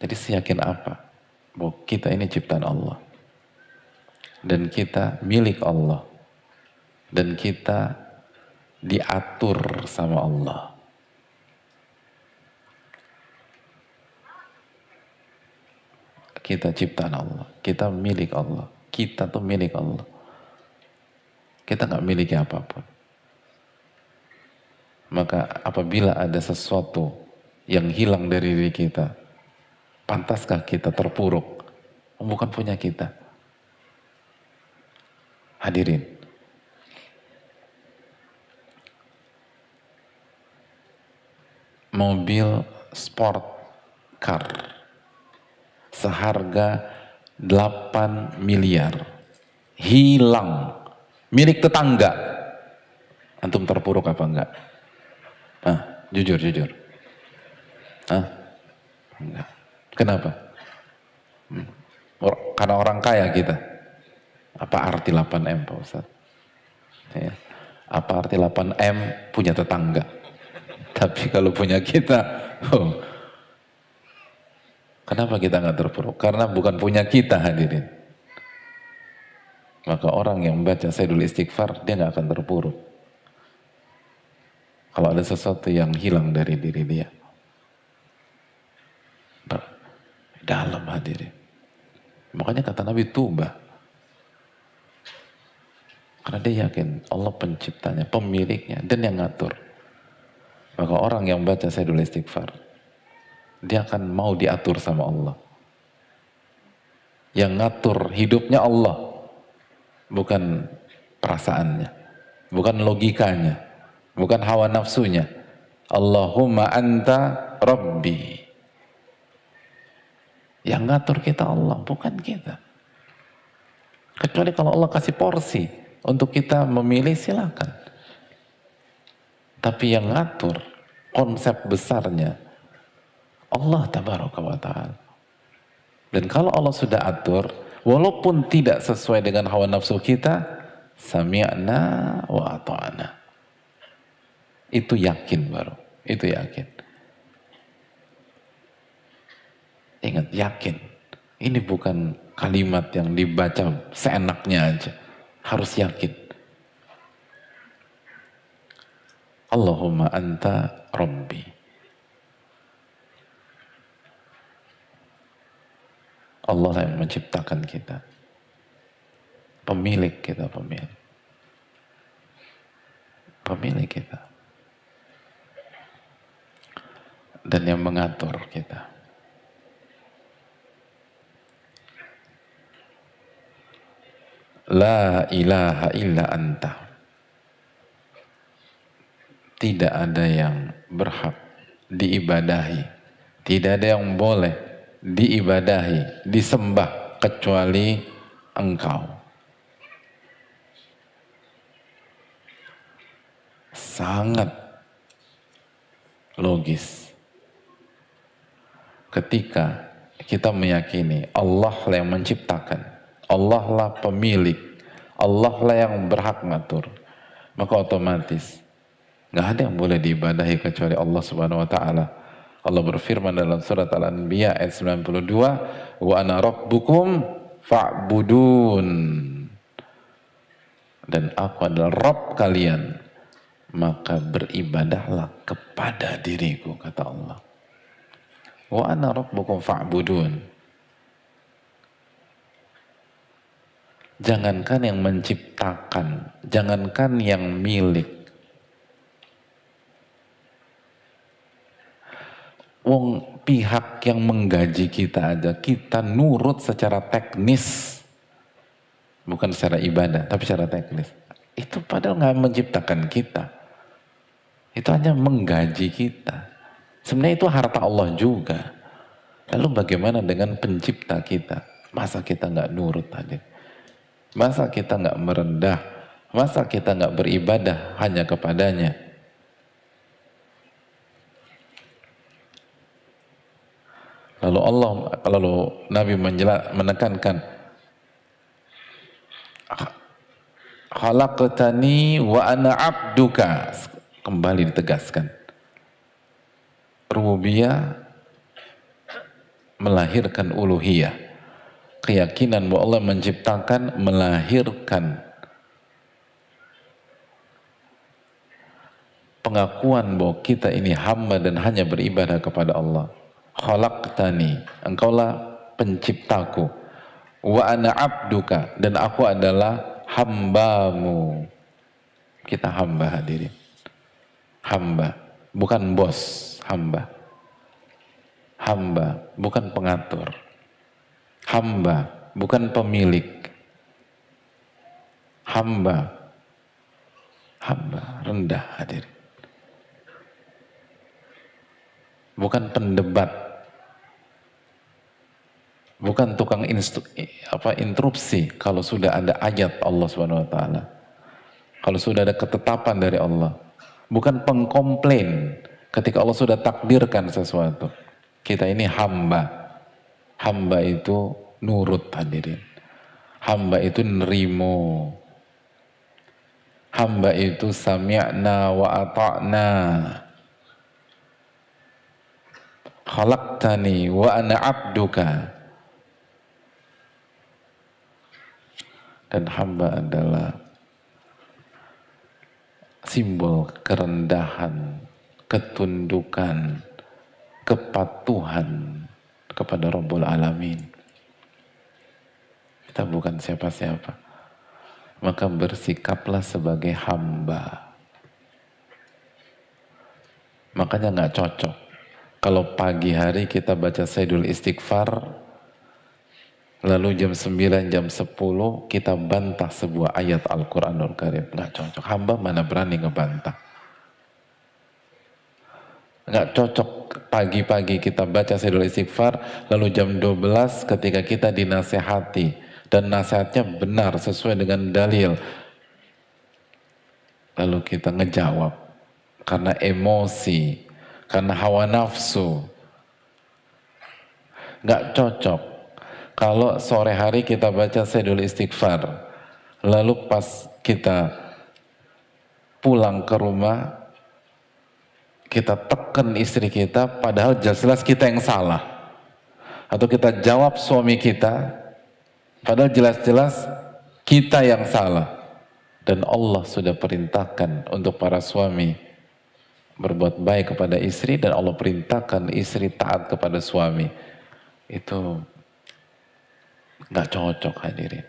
Jadi seyakin apa? Bahwa kita ini ciptaan Allah. Dan kita milik Allah. Dan kita diatur sama Allah. Kita ciptaan Allah. Kita milik Allah. Kita tuh milik Allah. Kita nggak miliki apapun. Maka apabila ada sesuatu yang hilang dari diri kita, pantaskah kita terpuruk? Bukan punya kita. Hadirin. Mobil sport car seharga 8 miliar hilang, milik tetangga. Antum terpuruk apa enggak? Jujur. Enggak. Kenapa? Karena orang kaya kita. Apa arti 8M Pak Ustaz? Ya. Apa arti 8M punya tetangga? Tapi kalau punya kita, kenapa kita nggak terpuruk? Karena bukan punya kita, hadirin. Maka orang yang membaca Sayyidul Istighfar, dia nggak akan terpuruk. Kalau ada sesuatu yang hilang dari diri dia. Dalam, hadirin. Makanya kata Nabi, tubah. Karena dia yakin Allah penciptanya, pemiliknya, dan yang ngatur. Maka orang yang baca Sayyidul Istighfar, dia akan mau diatur sama Allah. Yang ngatur hidupnya Allah, bukan perasaannya, bukan logikanya, bukan hawa nafsunya. Allahumma anta rabbi. Yang ngatur kita Allah, bukan kita. Kecuali kalau Allah kasih porsi untuk kita memilih, silakan. Tapi yang ngatur konsep besarnya Allah tabaraka wa ta'ala. Dan kalau Allah sudah atur, walaupun tidak sesuai dengan hawa nafsu kita, sami'na wa ata'na. Itu yakin baru, itu yakin. Ingat, yakin. Ini bukan kalimat yang dibaca seenaknya aja. Harus yakin. Allahumma anta rabbi. Allah yang menciptakan kita. Pemilik kita, pemilik. Pemilik kita. Dan yang mengatur kita. La ilaha illa anta. Tidak ada yang berhak diibadahi. Tidak ada yang boleh diibadahi, disembah kecuali Engkau. Sangat logis. Ketika kita meyakini Allah lah yang menciptakan, Allah lah pemilik, Allah lah yang berhak ngatur, maka otomatis Nggak ada yang boleh diibadahi kecuali Allah Subhanahu wa taala. Allah berfirman dalam surat Al-Anbiya ayat 92, "Wa ana rabbukum fa'budun." Dan aku adalah Rabb kalian, maka beribadahlah kepada diriku, kata Allah. Wa ana rabbukum fa'budun. Jangankan yang menciptakan, jangankan yang milik. Wong pihak yang menggaji kita aja, kita nurut secara teknis. Bukan secara ibadah, tapi secara teknis. Itu padahal nggak menciptakan kita. Itu hanya menggaji kita. Sebenarnya itu harta Allah juga. Lalu bagaimana dengan pencipta kita? Masa kita nggak nurut tadi? Masa kita nggak merendah? Masa kita nggak beribadah hanya kepadanya? Lalu Nabi menekankan, khalaqtani wa ana abduka. Kembali ditegaskan. Rububiyah melahirkan uluhiyah. Keyakinan bahwa Allah menciptakan melahirkan pengakuan bahwa kita ini hamba dan hanya beribadah kepada Allah. Khalaqtani, engkaulah penciptaku. Wa ana abduka, dan aku adalah hambamu. Kita hamba, hadirin. Hamba, bukan bos, hamba. Hamba, bukan pengatur. Hamba, bukan pemilik. Hamba, hamba, rendah, hadirin. Bukan pendebat. Bukan tukang interupsi kalau sudah ada ayat Allah Subhanahu wa taala. Kalau sudah ada ketetapan dari Allah. Bukan pengkomplain ketika Allah sudah takdirkan sesuatu. Kita ini hamba. Hamba itu nurut, hadirin. Hamba itu nerimo. Hamba itu sami'na wa ata'na. Khalaqtani wa ana abduka. Dan hamba adalah simbol kerendahan, ketundukan, kepatuhan kepada Rabbul Alamin. Kita bukan siapa-siapa. Maka bersikaplah sebagai hamba. Makanya nggak cocok kalau pagi hari kita baca Sayyidul Istighfar, lalu jam 9, jam 10 kita bantah sebuah ayat Al-Quranul Karim. Nggak cocok. Hamba mana berani ngebantah. Nggak cocok pagi-pagi kita baca Sayyidul Istighfar, lalu jam 12 ketika kita dinasehati, dan nasihatnya benar sesuai dengan dalil, lalu kita ngejawab karena emosi, karena hawa nafsu. Nggak cocok. Kalau sore hari kita baca Sayyidul Istighfar, lalu pas kita pulang ke rumah, kita tekan istri kita, padahal jelas-jelas kita yang salah. Atau kita jawab suami kita, padahal jelas-jelas kita yang salah. Dan Allah sudah perintahkan untuk para suami berbuat baik kepada istri, dan Allah perintahkan istri taat kepada suami. Itu nggak cocok, hadirin.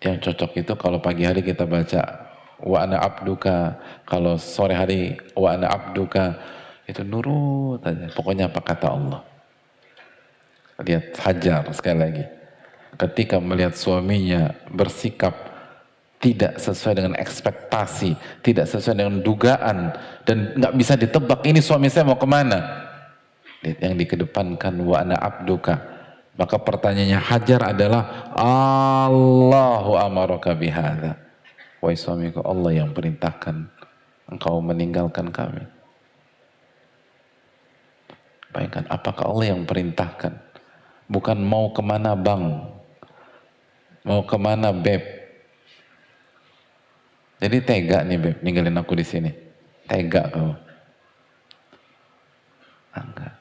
Yang cocok itu kalau pagi hari kita baca wa ana abduka, kalau sore hari wa ana abduka, itu nurut aja. Pokoknya apa kata Allah. Lihat Hajar sekali lagi. Ketika melihat suaminya bersikap tidak sesuai dengan ekspektasi, tidak sesuai dengan dugaan, dan nggak bisa ditebak ini suami saya mau kemana. Lihat yang dikedepankan wa ana abduka. Maka pertanyaannya Hajar adalah Allahu amaraka bihadza. Wahai suamiku, Allah yang perintahkan engkau meninggalkan kami. Bayangkan, apakah Allah yang perintahkan? Bukan mau kemana bang, mau kemana beb. Jadi tega nih Beb, ninggalin aku di sini. Tega kau. Enggak.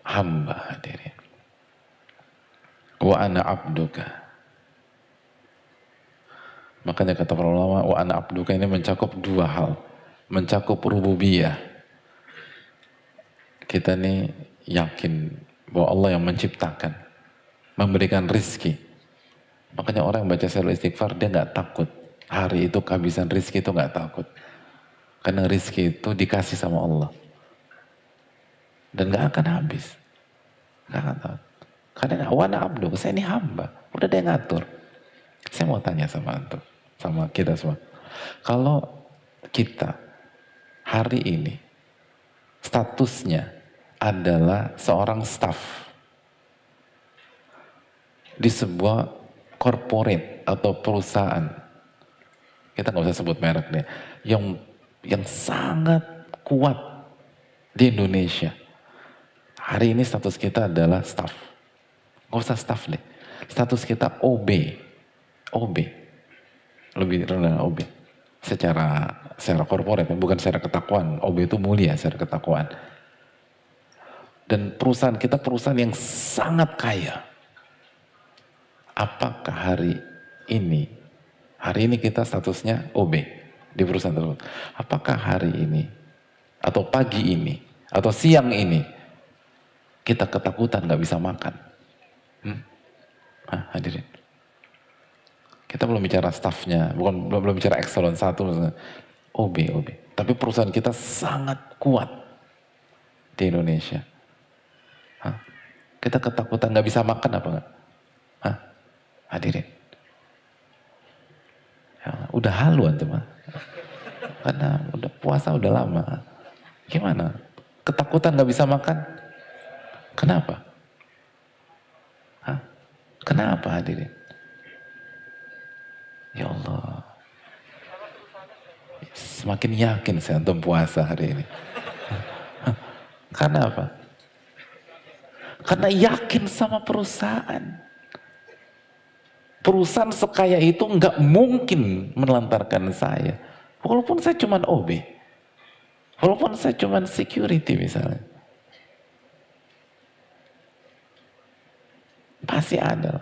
Hamba hadirin. Wa ana abduka. Makanya kata para ulama, wa ana abduka ini mencakup dua hal. Mencakup rububiyah. Kita nih yakin bahwa Allah yang menciptakan, memberikan rizki. Makanya orang yang baca selalu istighfar, dia nggak takut. Hari itu kehabisan rizki itu nggak takut. Karena rizki itu dikasih sama Allah. Dan nggak akan habis. Nggak akan tahu. Karena wana abdu, saya ini hamba. Udah dia ngatur. Saya mau tanya sama antum, sama kita semua. Kalau kita hari ini statusnya adalah seorang staff di sebuah corporate atau perusahaan, kita nggak usah sebut merek deh, yang sangat kuat di Indonesia. Hari ini status kita adalah staff. Nggak usah staff deh. Status kita OB. OB. Lebih rendah OB. Secara corporate, bukan secara ketakwaan. OB itu mulia secara ketakwaan. Dan perusahaan kita perusahaan yang sangat kaya. Apakah hari ini kita statusnya OB di perusahaan tersebut? Apakah hari ini, atau pagi ini, atau siang ini, kita ketakutan nggak bisa makan? Hadirin. Kita belum bicara staffnya, belum bicara Excelon 1, OB. Tapi perusahaan kita sangat kuat di Indonesia. Kita ketakutan nggak bisa makan apa nggak? Hadirin. Ya, udah halu antum, karena udah puasa udah lama. Gimana? Ketakutan nggak bisa makan? Kenapa? Kenapa hadirin? Ya Allah. Semakin yakin saya antum puasa hari ini. Karena apa? Karena yakin sama perusahaan. Perusahaan sekaya itu nggak mungkin menelantarkan saya. Walaupun saya cuma OB. Walaupun saya cuma security misalnya. Pasti ada.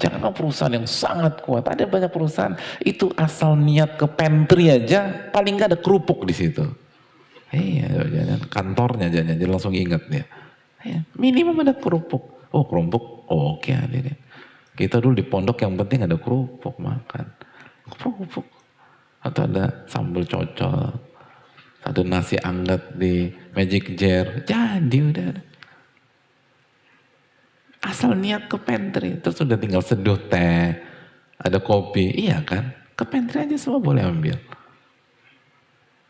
Jangan perusahaan yang sangat kuat. Ada banyak perusahaan itu asal niat ke pantry aja paling nggak ada kerupuk di situ. Iya, kantornya jangan langsung ingat dia. Minimum ada kerupuk. Oh kerupuk, oke hadirin. Kita dulu di pondok yang penting ada kerupuk makan. Kerupuk. Atau ada sambal cocol. Ada nasi anget di magic jar. Jadi udah. Asal niat ke pantry. Terus udah tinggal seduh teh. Ada kopi. Iya kan? Ke pantry aja semua boleh ambil.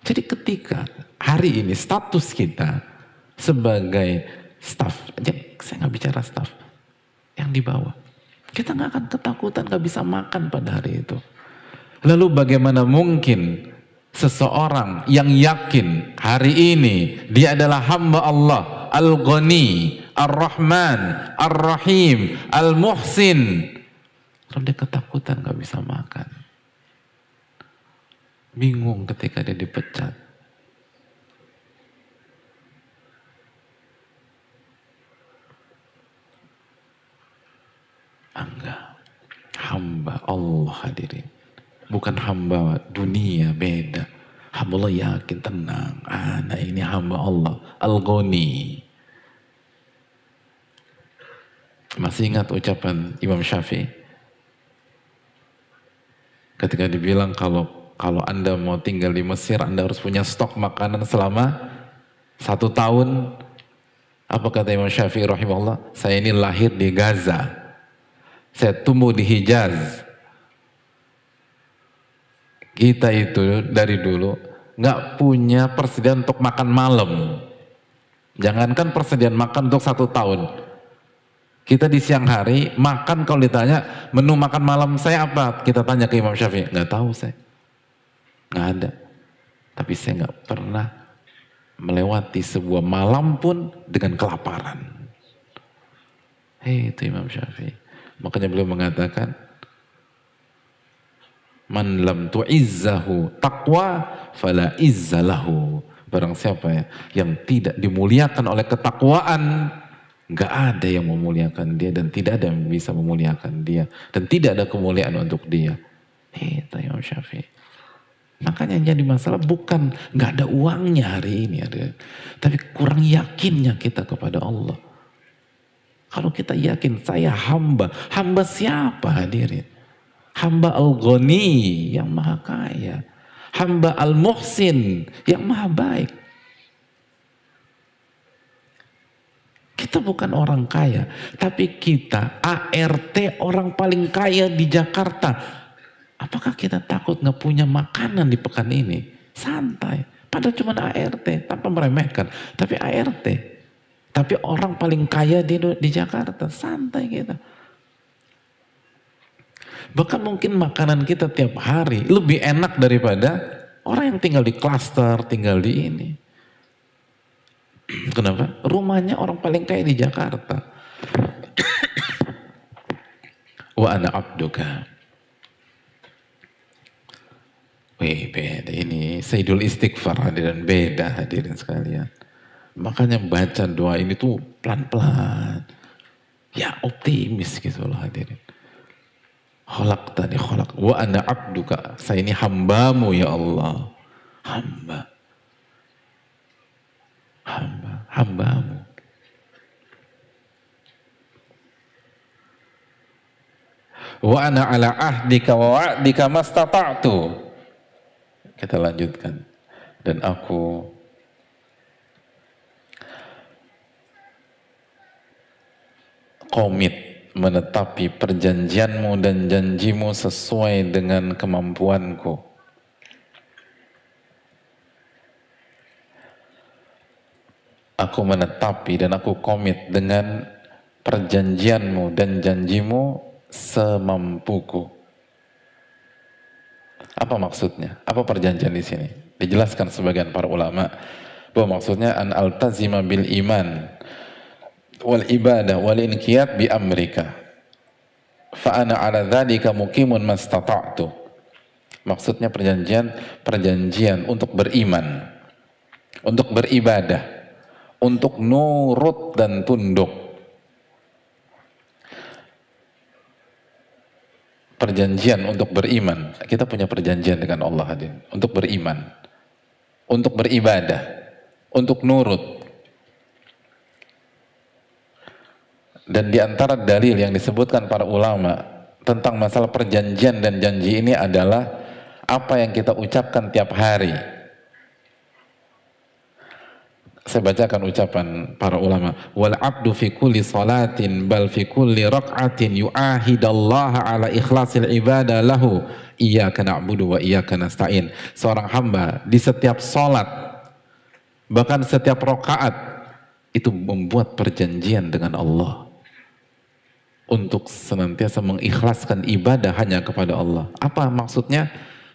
Jadi ketika hari ini status kita sebagai staff. Saya nggak bicara staff. Yang di bawah. Kita nggak akan ketakutan, nggak bisa makan pada hari itu. Lalu bagaimana mungkin seseorang yang yakin hari ini dia adalah hamba Allah, Al-Ghani, Ar-Rahman, Ar-Rahim, Al-Muhsin, lalu dia ketakutan nggak bisa makan, bingung ketika dia dipecat. Enggak. Hamba Allah hadirin. Bukan hamba dunia, beda. Hamba Allah yakin, tenang. Anak ini hamba Allah. Al-Ghani. Masih ingat ucapan Imam Syafi'i? Ketika dibilang kalau Anda mau tinggal di Mesir, Anda harus punya stok makanan selama 1 tahun. Apa kata Imam Syafi'i rahimahullah? Saya ini lahir di Gaza. Saya tumbuh di Hijaz. Kita itu dari dulu nggak punya persediaan untuk makan malam. Jangankan persediaan makan untuk 1 tahun. Kita di siang hari makan, kalau ditanya menu makan malam saya apa, kita tanya ke Imam Syafi'i, nggak tahu saya, nggak ada. Tapi saya nggak pernah melewati sebuah malam pun dengan kelaparan. Itu Imam Syafi'i. Makanya beliau mengatakan, Man lam tu'izzahu taqwa fala izzalahu. Barang siapa ya yang tidak dimuliakan oleh ketakwaan, nggak ada yang memuliakan dia dan tidak ada yang bisa memuliakan dia dan tidak ada kemuliaan untuk dia. Itu Imam Syafi'i. Makanya yang jadi masalah bukan nggak ada uangnya hari ini, tapi kurang yakinnya kita kepada Allah. Kalau kita yakin saya hamba siapa hadirin? Hamba Al-Ghani yang maha kaya. Hamba Al-Muhsin yang maha baik. Kita bukan orang kaya, tapi kita ART orang paling kaya di Jakarta. Apakah kita takut nggak punya makanan di pekan ini? Santai. Padahal cuma ART, tanpa meremehkan. Tapi ART. Tapi orang paling kaya di Jakarta. Santai kita. Bahkan mungkin makanan kita tiap hari lebih enak daripada orang yang tinggal di klaster, tinggal di ini. Kenapa? Rumahnya orang paling kaya di Jakarta. Wa ana abduka. Wih, beda ini. Sayyidul Istighfar hadirin, beda hadirin sekalian. Makanya baca doa ini tuh pelan-pelan. Ya optimis gitu loh hadirin. Khalaqtani khalaq wa ana abduka. Saya ini hambamu ya Allah. Hambamu. Wa ana ala ahdika wa wa'dika mastata'tu. Kita lanjutkan. Dan aku komit menetapi perjanjianmu dan janjimu sesuai dengan kemampuanku. Aku menetapi dan aku komit dengan perjanjianmu dan janjimu semampuku. Apa maksudnya? Apa perjanjian di sini? Dijelaskan sebagian para ulama bahwa maksudnya an altazima bil iman wal ibadah wal inqiyad bi amrika fa ana ala dzalika muqimun mastata'tu. Maksudnya perjanjian untuk beriman, untuk beribadah, untuk nurut dan tunduk. Perjanjian untuk beriman, kita punya perjanjian dengan Allah hadirin, untuk beriman, untuk beribadah, untuk nurut. Dan di antara dalil yang disebutkan para ulama tentang masalah perjanjian dan janji ini adalah apa yang kita ucapkan tiap hari. Saya bacakan ucapan para ulama. Wal abdu fi kulli salatin bal fi kulli raq'atin yu'ahidallaha ala ikhlasil ibadah lahu iyyaka na'budu wa iyyaka nasta'in. Seorang hamba di setiap salat, bahkan setiap rakaat itu membuat perjanjian dengan Allah untuk senantiasa mengikhlaskan ibadah hanya kepada Allah. Apa maksudnya?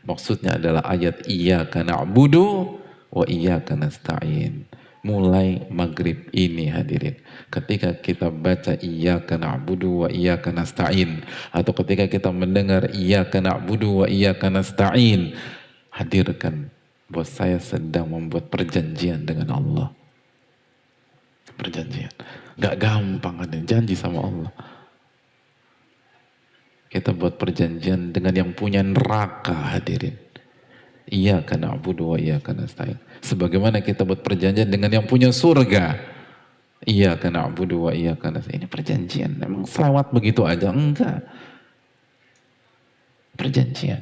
Maksudnya adalah ayat iyyaka na'budu wa iyyaka nasta'in. Mulai maghrib ini hadirin, ketika kita baca iyyaka na'budu wa iyyaka nasta'in, atau ketika kita mendengar iyyaka na'budu wa iyyaka nasta'in, hadirkan bahwa saya sedang membuat perjanjian dengan Allah. Perjanjian. Gak gampang hadirin, janji sama Allah. Kita buat perjanjian dengan yang punya neraka hadirin. Iyyaka na'budu wa iyyaka nasta'in. Sebagaimana kita buat perjanjian dengan yang punya surga. Iyyaka na'budu wa iyyaka nasta'in. Ini perjanjian. Memang selawat begitu aja? Enggak. Perjanjian.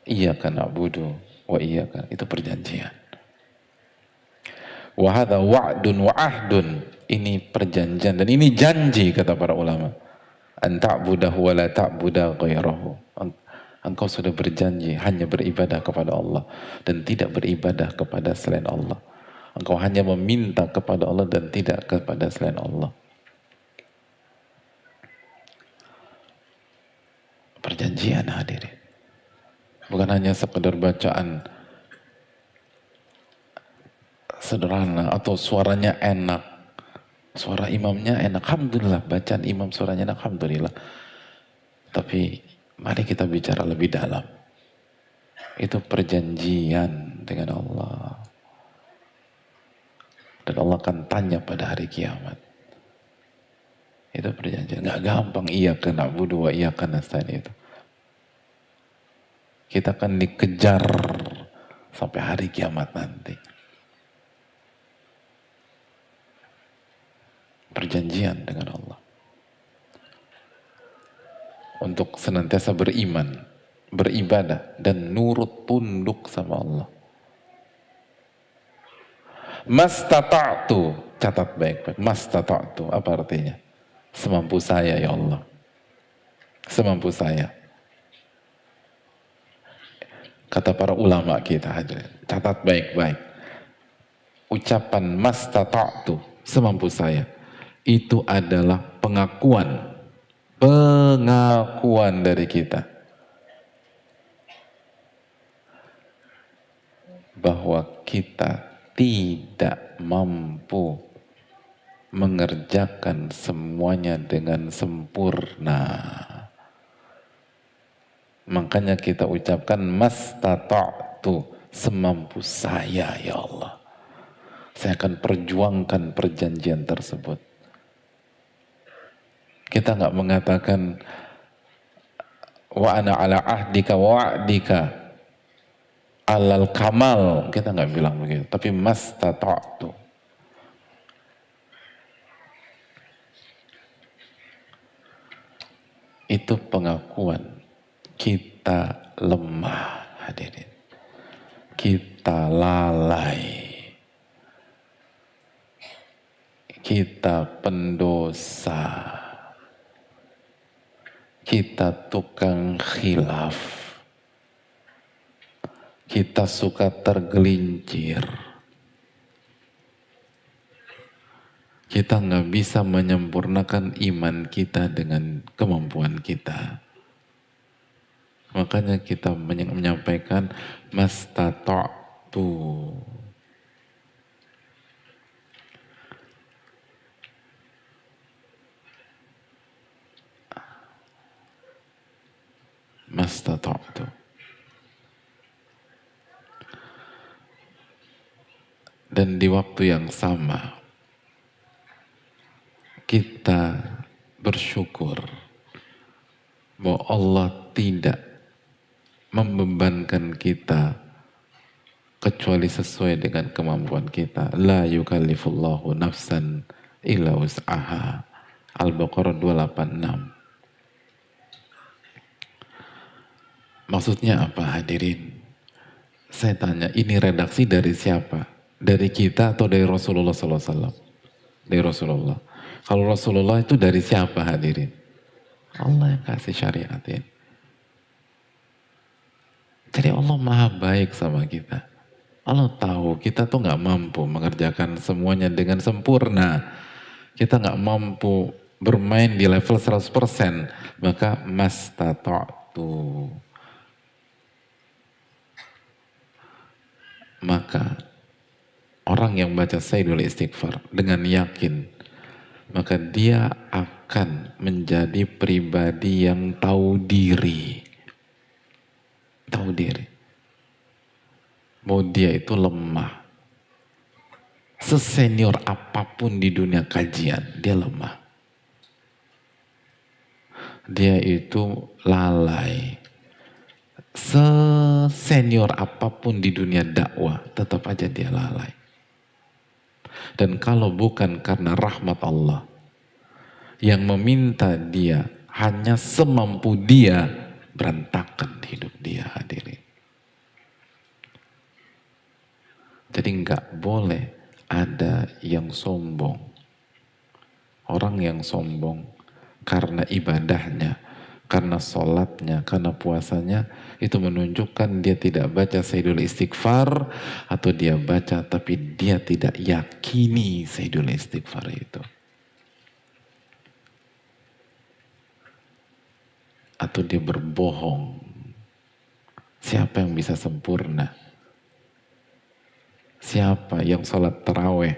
Iyyaka na'budu wa iyyaka. Itu perjanjian. Wa hadza wa'dun wa ahdun. Ini perjanjian dan ini janji kata para ulama. An ta'budahu wa la ta'buda ghairahu. Engkau sudah berjanji hanya beribadah kepada Allah dan tidak beribadah kepada selain Allah. Engkau hanya meminta kepada Allah dan tidak kepada selain Allah. Perjanjian hadirin. Bukan hanya sekedar bacaan sederhana atau suaranya enak. Suara imamnya enak, alhamdulillah. Bacaan imam suaranya enak, alhamdulillah. Tapi mari kita bicara lebih dalam. Itu perjanjian dengan Allah. Dan Allah akan tanya pada hari kiamat. Itu perjanjian. Gak gampang iyyaka na'budu wa iyyaka nasta'in itu. Kita akan dikejar sampai hari kiamat nanti. Perjanjian dengan Allah. Untuk senantiasa beriman, beribadah, dan nurut tunduk sama Allah. Mastata'tu, catat baik-baik. Mastata'tu, apa artinya? Semampu saya ya Allah. Semampu saya. Kata para ulama kita hadirin, catat baik-baik. Ucapan mastata'tu, semampu saya, itu adalah pengakuan dari kita bahwa kita tidak mampu mengerjakan semuanya dengan sempurna. Makanya kita ucapkan mastata'tu, semampu saya ya Allah. Saya akan perjuangkan perjanjian tersebut. Kita nggak mengatakan wa ana ala ahdika wa wa'dika alal kamal. Kita nggak bilang begitu. Tapi mastata'tu. Itu pengakuan kita lemah, hadirin. Kita lalai. Kita pendosa. Kita tukang khilaf. Kita suka tergelincir. Kita nggak bisa menyempurnakan iman kita dengan kemampuan kita. Makanya kita menyampaikan mastata'tu. Mastata'tu. Dan di waktu yang sama kita bersyukur bahwa Allah tidak membebankan kita kecuali sesuai dengan kemampuan kita. La yukallifullahu nafsan illa wus'aha. Al-Baqarah 286. Maksudnya apa hadirin? Saya tanya, ini redaksi dari siapa? Dari kita atau dari Rasulullah SAW? Dari Rasulullah. Kalau Rasulullah itu dari siapa hadirin? Allah yang kasih syariatin. Jadi Allah maha baik sama kita. Allah tahu kita tuh nggak mampu mengerjakan semuanya dengan sempurna. Kita nggak mampu bermain di level 100%. Maka mastata'tu. Maka orang yang baca Sayyidul Istighfar dengan yakin, maka dia akan menjadi pribadi yang tahu diri. Tahu diri. Bahwa dia itu lemah. Sesenior apapun di dunia kajian, dia lemah. Dia itu lalai. Sesenior apapun di dunia dakwah, tetap aja dia lalai. Dan kalau bukan karena rahmat Allah yang meminta dia hanya semampu dia, berantakan hidup dia hadirin. Jadi nggak boleh ada yang sombong. Orang yang sombong karena ibadahnya, karena sholatnya, karena puasanya, itu menunjukkan dia tidak baca Sayyidul Istighfar, atau dia baca tapi dia tidak yakini Sayyidul Istighfar itu. Atau dia berbohong. Siapa yang bisa sempurna? Siapa yang sholat taraweh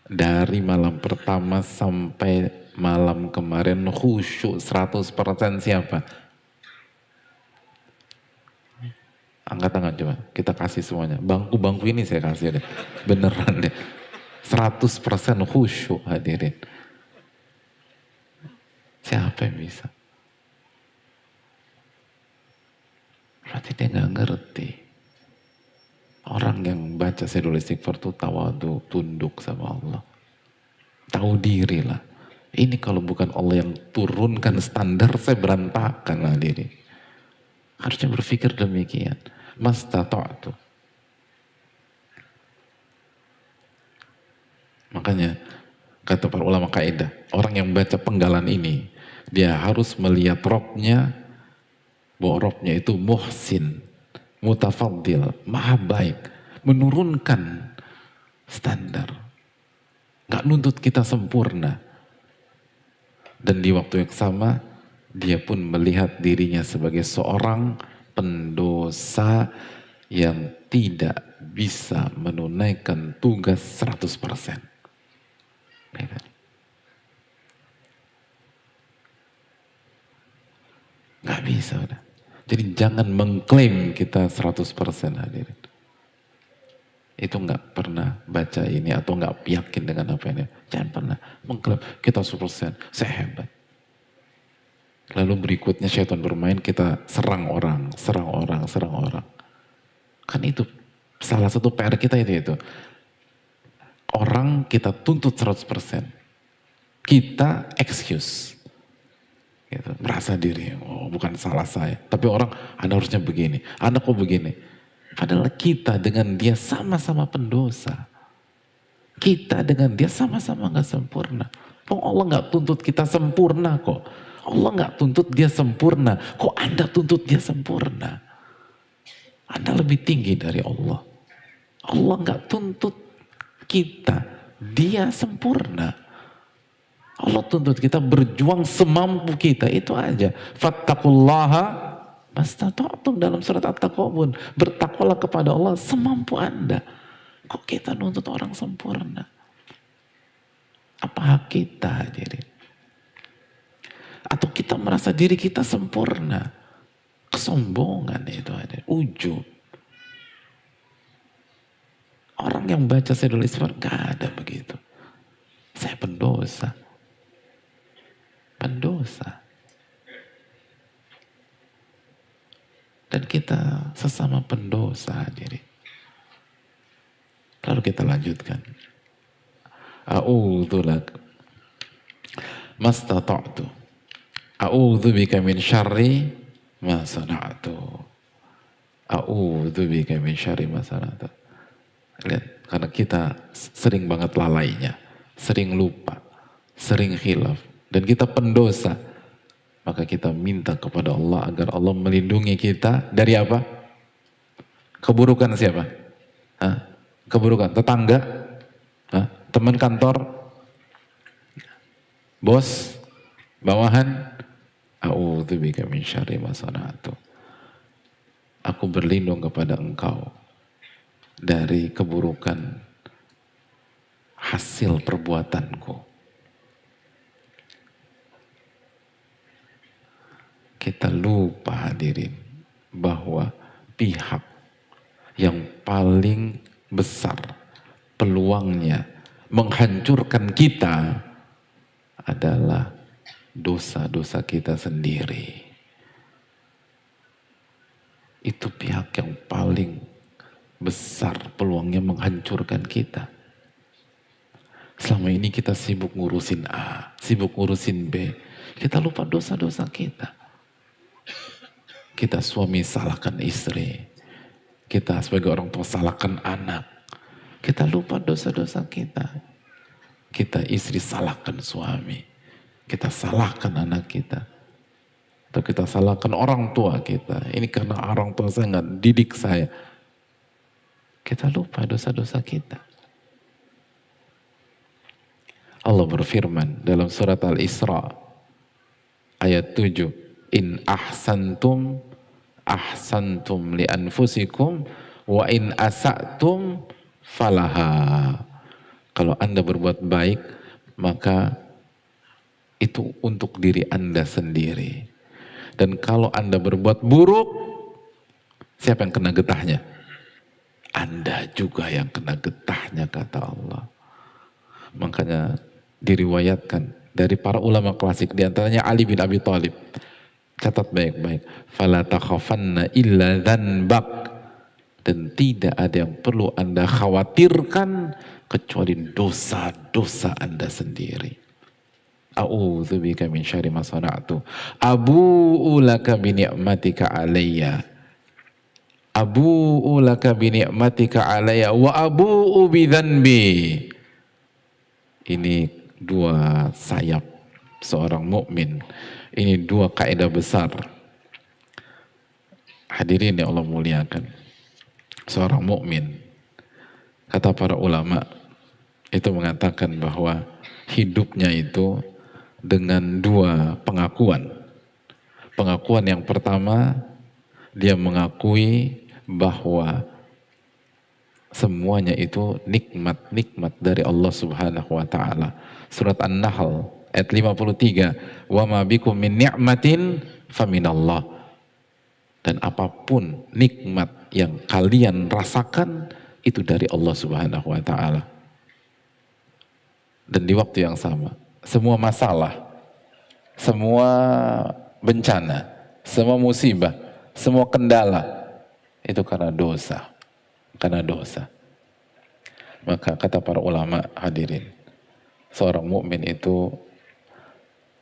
Dari malam pertama sampai malam kemarin khusyuk 100% siapa? Angkat tangan coba, kita kasih semuanya. Bangku-bangku ini saya kasih deh. Beneran deh. 100% khusyuk hadirin. Siapa yang bisa? Berarti dia nggak ngerti. Orang yang baca Sayyidul Istighfar itu tawadu, tunduk sama Allah. Tahu diri lah. Ini kalau bukan Allah yang turunkan standar, saya berantakan hadirin. Harusnya berpikir demikian. Mastata'tu. Makanya kata para ulama kaidah, orang yang baca penggalan ini, dia harus melihat robnya, bahwa robnya itu muhsin, mutafaddil, maha baik, menurunkan standar, gak nuntut kita sempurna. Dan di waktu yang sama, dia pun melihat dirinya sebagai seorang pendosa yang tidak bisa menunaikan tugas 100%. Gak bisa udah. Jadi jangan mengklaim kita 100% hadirin. Itu nggak pernah baca ini atau nggak yakin dengan apa ini. Jangan pernah mengklaim kita 100%, saya hebat. Lalu berikutnya syaitan bermain, kita serang orang. Kan itu salah satu PR kita itu. Orang kita tuntut 100%. Kita excuse. Gitu, merasa diri, oh bukan salah saya. Tapi orang, Anda harusnya begini, Anda kok begini. Padahal kita dengan dia sama-sama pendosa. Kita dengan dia sama-sama gak sempurna. Kok Allah gak tuntut kita sempurna kok. Allah gak tuntut dia sempurna. Kok Anda tuntut dia sempurna? Anda lebih tinggi dari Allah. Allah gak tuntut kita, dia sempurna. Allah tuntut kita berjuang semampu kita, itu aja. Fattaqullaha mastata'tum dalam surat At-Taqabun. Bertakwalah kepada Allah semampu Anda. Kok kita nuntut orang sempurna? Apa hak kita hadirin? Atau kita merasa diri kita sempurna? Kesombongan itu ada, ujub. Orang yang baca Sayyidul Istighfar gak ada begitu. Saya pendosa. Dan kita sesama pendosa hadirin. Lalu kita lanjutkan. A'udzu lak mastata'tu. A'udzu bika min syarri ma sana'tu. A'udzu bika min syarri ma sana'tu. Lihat, karena kita sering banget lalainya, sering lupa, sering khilaf, dan kita pendosa, maka kita minta kepada Allah agar Allah melindungi kita dari apa? Keburukan siapa? Hah? Keburukan tetangga? Hah? Teman kantor? Bos? Bawahan? A'udzubika min syarri ma sana'tu. Aku berlindung kepada engkau dari keburukan hasil perbuatanku. Kita lupa hadirin bahwa pihak yang paling besar peluangnya menghancurkan kita adalah dosa-dosa kita sendiri. Itu pihak yang paling besar peluangnya menghancurkan kita. Selama ini kita sibuk ngurusin A, sibuk ngurusin B. Kita lupa dosa-dosa kita. Kita suami salahkan istri. Kita sebagai orang tua salahkan anak. Kita lupa dosa-dosa kita. Kita istri salahkan suami. Kita salahkan anak kita. Atau kita salahkan orang tua kita. Ini karena orang tua saya nggak didik saya. Kita lupa dosa-dosa kita. Allah berfirman dalam surat Al-Isra ayat 7, in ahsantum ahsantum li anfusikum wa in asa'tum falaha. Kalau Anda berbuat baik, maka itu untuk diri Anda sendiri. Dan kalau Anda berbuat buruk, siapa yang kena getahnya? Anda juga yang kena getahnya, kata Allah. Makanya diriwayatkan dari para ulama klasik, diantaranya Ali bin Abi Thalib. Catat baik-baik. Fala takhafanna illa dzanbak. Dan tidak ada yang perlu Anda khawatirkan kecuali dosa-dosa Anda sendiri. A'udzubika min syarri ma sana'tu. Abu'u laka bi ni'matika alayya. Abu'u laka bi ni'matika alayya wa abu'u bi dzanbi. Ini dua sayap seorang mukmin. Ini dua kaidah besar. Hadirin yang Allah muliakan. Seorang mukmin, kata para ulama, itu mengatakan bahwa hidupnya itu dengan dua pengakuan. Pengakuan yang pertama, dia mengakui bahwa semuanya itu nikmat-nikmat dari Allah Subhanahu wa taala. Surat An-Nahl ayat 53, "Wa ma bikum min ni'matin faminallah." Dan apapun nikmat yang kalian rasakan itu dari Allah Subhanahu wa taala. Dan di waktu yang sama, semua masalah, semua bencana, semua musibah, semua kendala itu karena dosa. Karena dosa. Maka kata para ulama, hadirin, seorang mukmin itu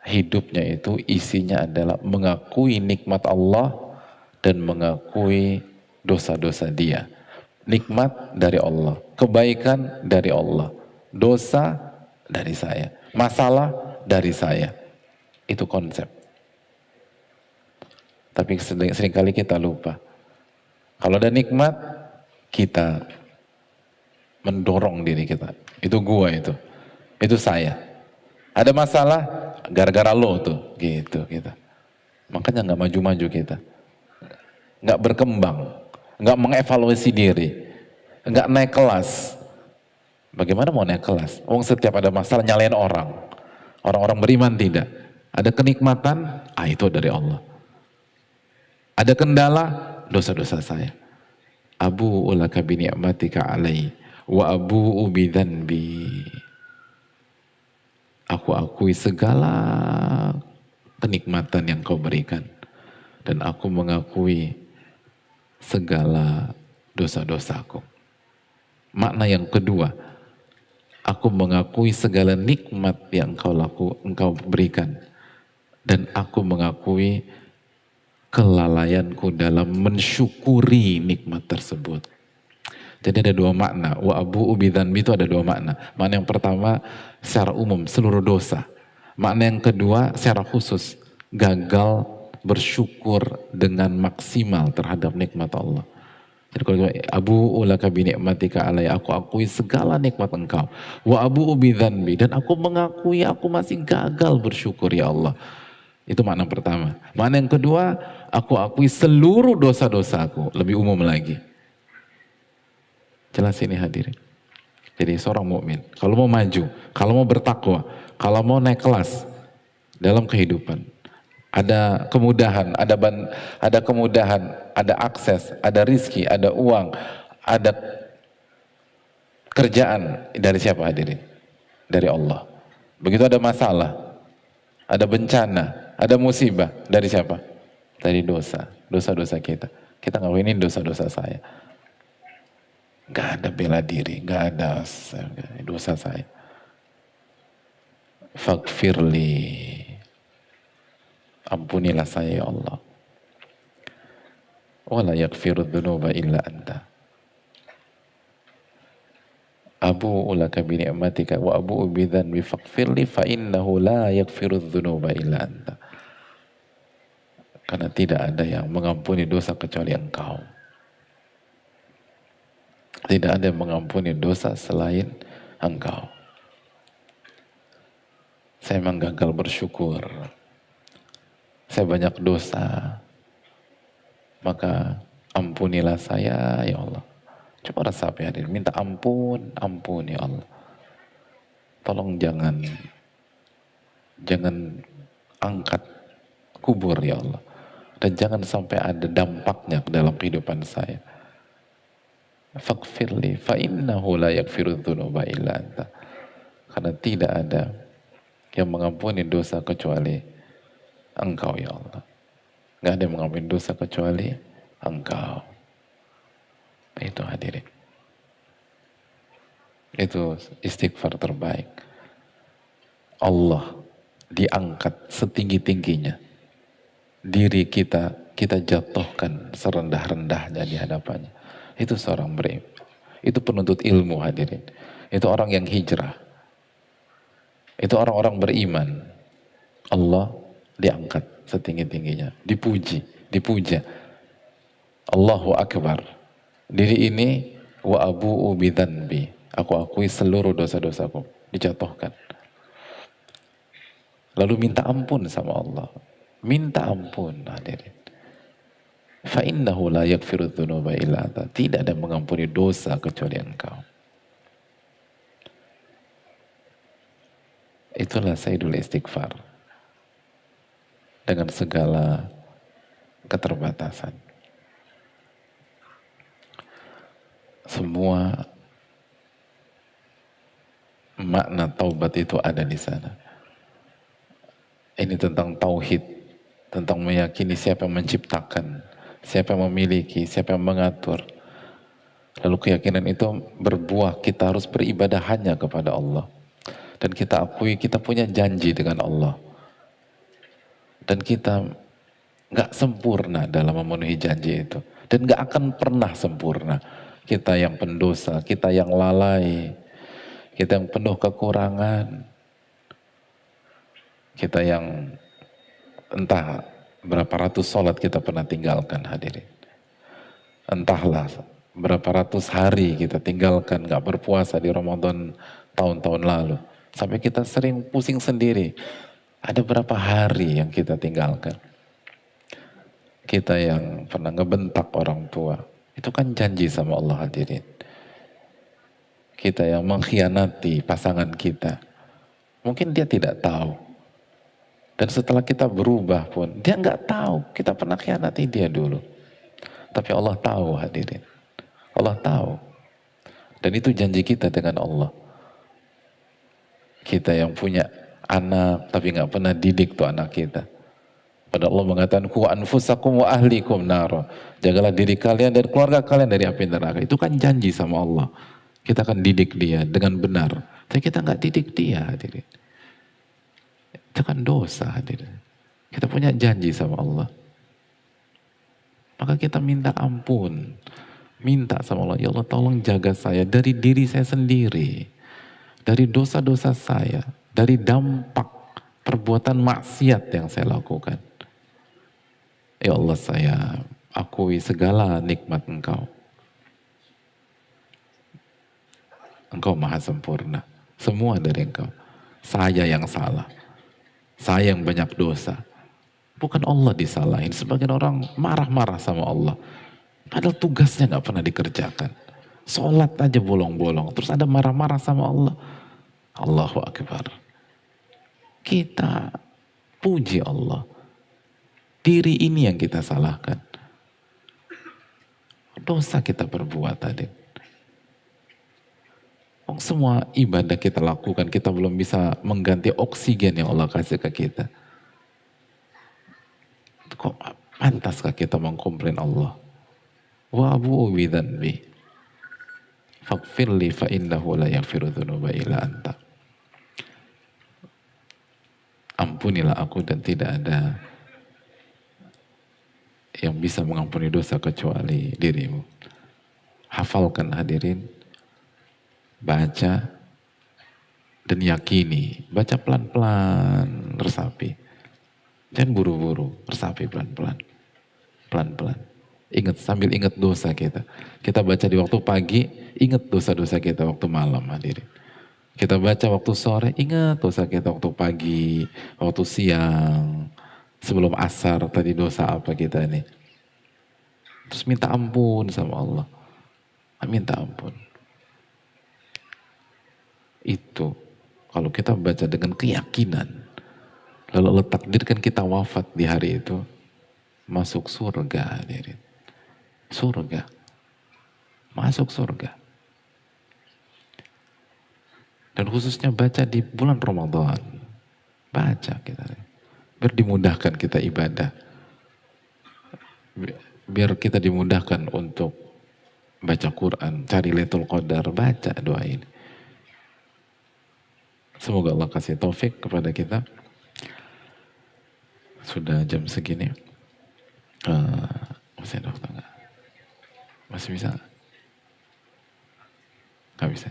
hidupnya itu isinya adalah mengakui nikmat Allah dan mengakui dosa-dosa dia. Nikmat dari Allah, kebaikan dari Allah, dosa dari saya, masalah dari saya. Itu konsep. Tapi seringkali kita lupa. Kalau ada nikmat, kita mendorong diri kita. Itu gua itu saya. Ada masalah, gara-gara lo tuh, gitu kita. Makanya nggak maju-maju kita. Nggak berkembang, nggak mengevaluasi diri, nggak naik kelas. Bagaimana mau naik kelas? Setiap ada masalah nyalain orang. Orang-orang beriman tidak. Ada kenikmatan, itu dari Allah. Ada kendala, dosa-dosa saya. Abu'u laka bi ni'matika alai wa abu'u bi dzanbi. Aku akui segala kenikmatan yang kau berikan dan aku mengakui segala dosa-dosaku. Makna yang kedua, aku mengakui segala nikmat yang engkau berikan dan aku mengakui kelalaianku dalam mensyukuri nikmat tersebut. Jadi ada dua makna. Wa abu'u bi dzanbi itu ada dua makna. Makna yang pertama secara umum seluruh dosa. Makna yang kedua secara khusus gagal bersyukur dengan maksimal terhadap nikmat Allah. Jadi kalau abu'u laka bi ni'matika alayya, aku akui segala nikmat engkau. Wa abu'u bi dzanbi, dan aku mengakui aku masih gagal bersyukur ya Allah. Itu makna pertama. Makna yang kedua, aku akui seluruh dosa-dosaku, lebih umum lagi. Jelas ini hadirin. Jadi seorang mukmin kalau mau maju, kalau mau bertakwa, kalau mau naik kelas dalam kehidupan, ada kemudahan, ada kemudahan, ada akses, ada rizki, ada uang, ada kerjaan, dari siapa hadirin? Dari Allah. Begitu ada masalah, ada bencana, ada musibah, dari siapa? Dari dosa-dosa kita. Kita ngawinin dosa-dosa saya. Gak ada bela diri, gak ada dosa saya. Faghfirli, ampunilah saya ya Allah. Wala yaghfiru dzunuba illa anta. Abu'u laka bi ni'matika wa abu'u bi dzanbi faghfirli fa innahu la yaghfiru dzunuba illa anta. Karena tidak ada yang mengampuni dosa kecuali Engkau. Tidak ada yang mengampuni dosa selain Engkau. Saya memang gagal bersyukur. Saya banyak dosa. Maka ampunilah saya ya Allah. Coba resapi hadirin, minta ampun ya Allah. tolong jangan angkat kubur ya Allah. Dan jangan sampai ada dampaknya dalam kehidupan saya. Faghfirli fa innahu la yaghfiru dzunuba illa anta. Karena tidak ada yang mengampuni dosa kecuali Engkau ya Allah. Nggak ada yang mengampuni dosa kecuali Engkau. Itu hadirin. Itu istighfar terbaik. Allah diangkat setinggi-tingginya. Diri kita jatuhkan serendah-rendahnya di hadapannya. Itu seorang beriman. Itu penuntut ilmu hadirin. Itu orang yang hijrah. Itu orang-orang beriman. Allah diangkat setinggi-tingginya. Dipuji, dipuja. Allahu Akbar. Diri ini wa abu'u bidzanbi. Aku akui seluruh dosa-dosaku. Dijatuhkan. Lalu minta ampun sama Allah. Minta ampun hadirin. Fa innahu la yaghfiru dzunuba illa anta. Tidak ada yang mengampuni dosa kecuali Engkau. Itulah sayyidul istighfar. Dengan segala keterbatasan. Semua makna taubat itu ada di sana. Ini tentang tauhid, tentang meyakini siapa yang menciptakan, siapa yang memiliki, siapa yang mengatur. Lalu keyakinan itu berbuah, kita harus beribadah hanya kepada Allah. Dan kita akui kita punya janji dengan Allah. Dan kita gak sempurna dalam memenuhi janji itu. Dan gak akan pernah sempurna. Kita yang pendosa, kita yang lalai, kita yang penuh kekurangan. Kita yang entah berapa ratus sholat kita pernah tinggalkan hadirin. Entahlah berapa ratus hari kita tinggalkan gak berpuasa di Ramadan tahun-tahun lalu. Sampai kita sering pusing sendiri. Ada berapa hari yang kita tinggalkan. Kita yang pernah ngebentak orang tua. Itu kan janji sama Allah hadirin. Kita yang mengkhianati pasangan kita. Mungkin dia tidak tahu. Dan setelah kita berubah pun, dia nggak tahu kita pernah khianati dia dulu. Tapi Allah tahu hadirin. Allah tahu. Dan itu janji kita dengan Allah. Kita yang punya anak, tapi nggak pernah didik tuh anak kita. Pada Allah mengatakan, ku anfusakum wa ahlikum naro. Jagalah diri kalian dan keluarga kalian dari api neraka. Itu kan janji sama Allah. Kita akan didik dia dengan benar. Tapi kita nggak didik dia hadirin. Itu kan dosa hadirin. Kita punya janji sama Allah. Maka kita minta ampun. Minta sama Allah, ya Allah tolong jaga saya dari diri saya sendiri. Dari dosa-dosa saya. Dari dampak perbuatan maksiat yang saya lakukan. Ya Allah saya akui segala nikmat Engkau. Engkau maha sempurna. Semua dari Engkau. Saya yang salah. Saya yang banyak dosa. Bukan Allah disalahin. Sebagian orang marah-marah sama Allah. Padahal tugasnya gak pernah dikerjakan. Sholat aja bolong-bolong. Terus ada marah-marah sama Allah. Allahu Akbar. Kita puji Allah. Diri ini yang kita salahkan. Dosa kita perbuat tadi. Semua ibadah kita lakukan, kita belum bisa mengganti oksigen yang Allah kasih ke kita. Kok pantaskah kita mengkomplain Allah? Wa abu'u bidzanbi. Faghfirli fa innahu la yaghfiru dzunuba illa anta. Ampunilah aku dan tidak ada yang bisa mengampuni dosa kecuali dirimu. Hafalkan hadirin. Baca dan yakini. Baca pelan-pelan, resapi. Jangan buru-buru, resapi pelan-pelan. Pelan-pelan. Ingat, sambil ingat dosa kita. Kita baca di waktu pagi, ingat dosa-dosa kita waktu malam hadirin. Kita baca waktu sore, ingat dosa kita waktu pagi, waktu siang, sebelum asar tadi dosa apa kita ini. Terus minta ampun sama Allah. Minta ampun. Itu Kalau kita baca dengan keyakinan, lalu Allah takdirkan kita wafat di hari itu, masuk surga, hadirin. Surga. Masuk surga. Dan khususnya baca di bulan Ramadan. Baca kita. Biar dimudahkan kita ibadah. Biar kita dimudahkan untuk baca Quran, cari Lailatul Qadar, baca doa ini. Semoga Allah kasih taufik kepada kita. Sudah jam segini. Masih ada waktu nggak? Masih bisa? Nggak bisa?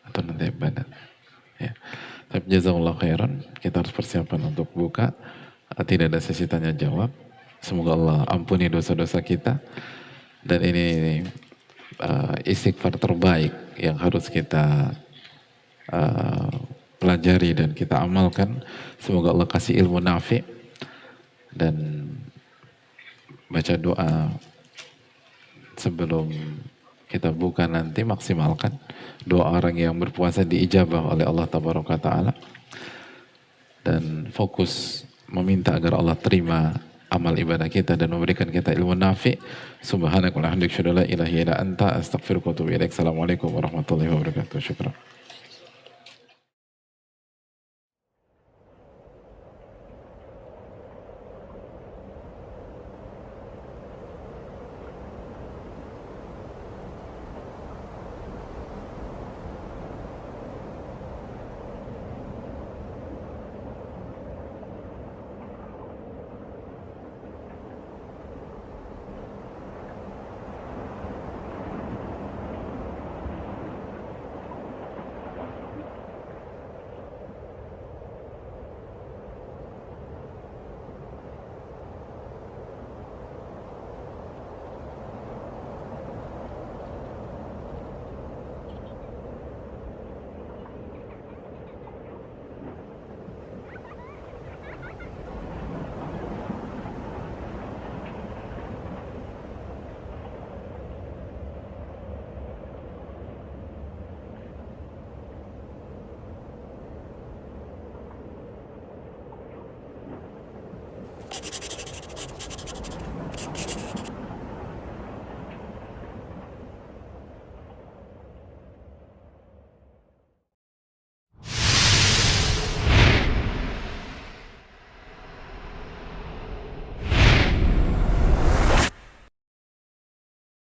Atau nanti badan? Ya. Tapi jazakallah khairan. Kita harus persiapan untuk buka. Tidak ada sesi tanya jawab. Semoga Allah ampuni dosa-dosa kita. Dan ini istighfar terbaik yang harus kita pelajari dan kita amalkan. Semoga Allah kasih ilmu nafi dan baca doa sebelum kita buka nanti, maksimalkan doa orang yang berpuasa diijabah oleh Allah Tabaraka Ta'ala, dan fokus meminta agar Allah terima amal ibadah kita dan memberikan kita ilmu nafi. Subhanakallahumma wa bihamdika asyhadu an la ilaha illa anta astaghfiruka wa atubu ilaik. Assalamualaikum warahmatullahi wabarakatuh. Syukran.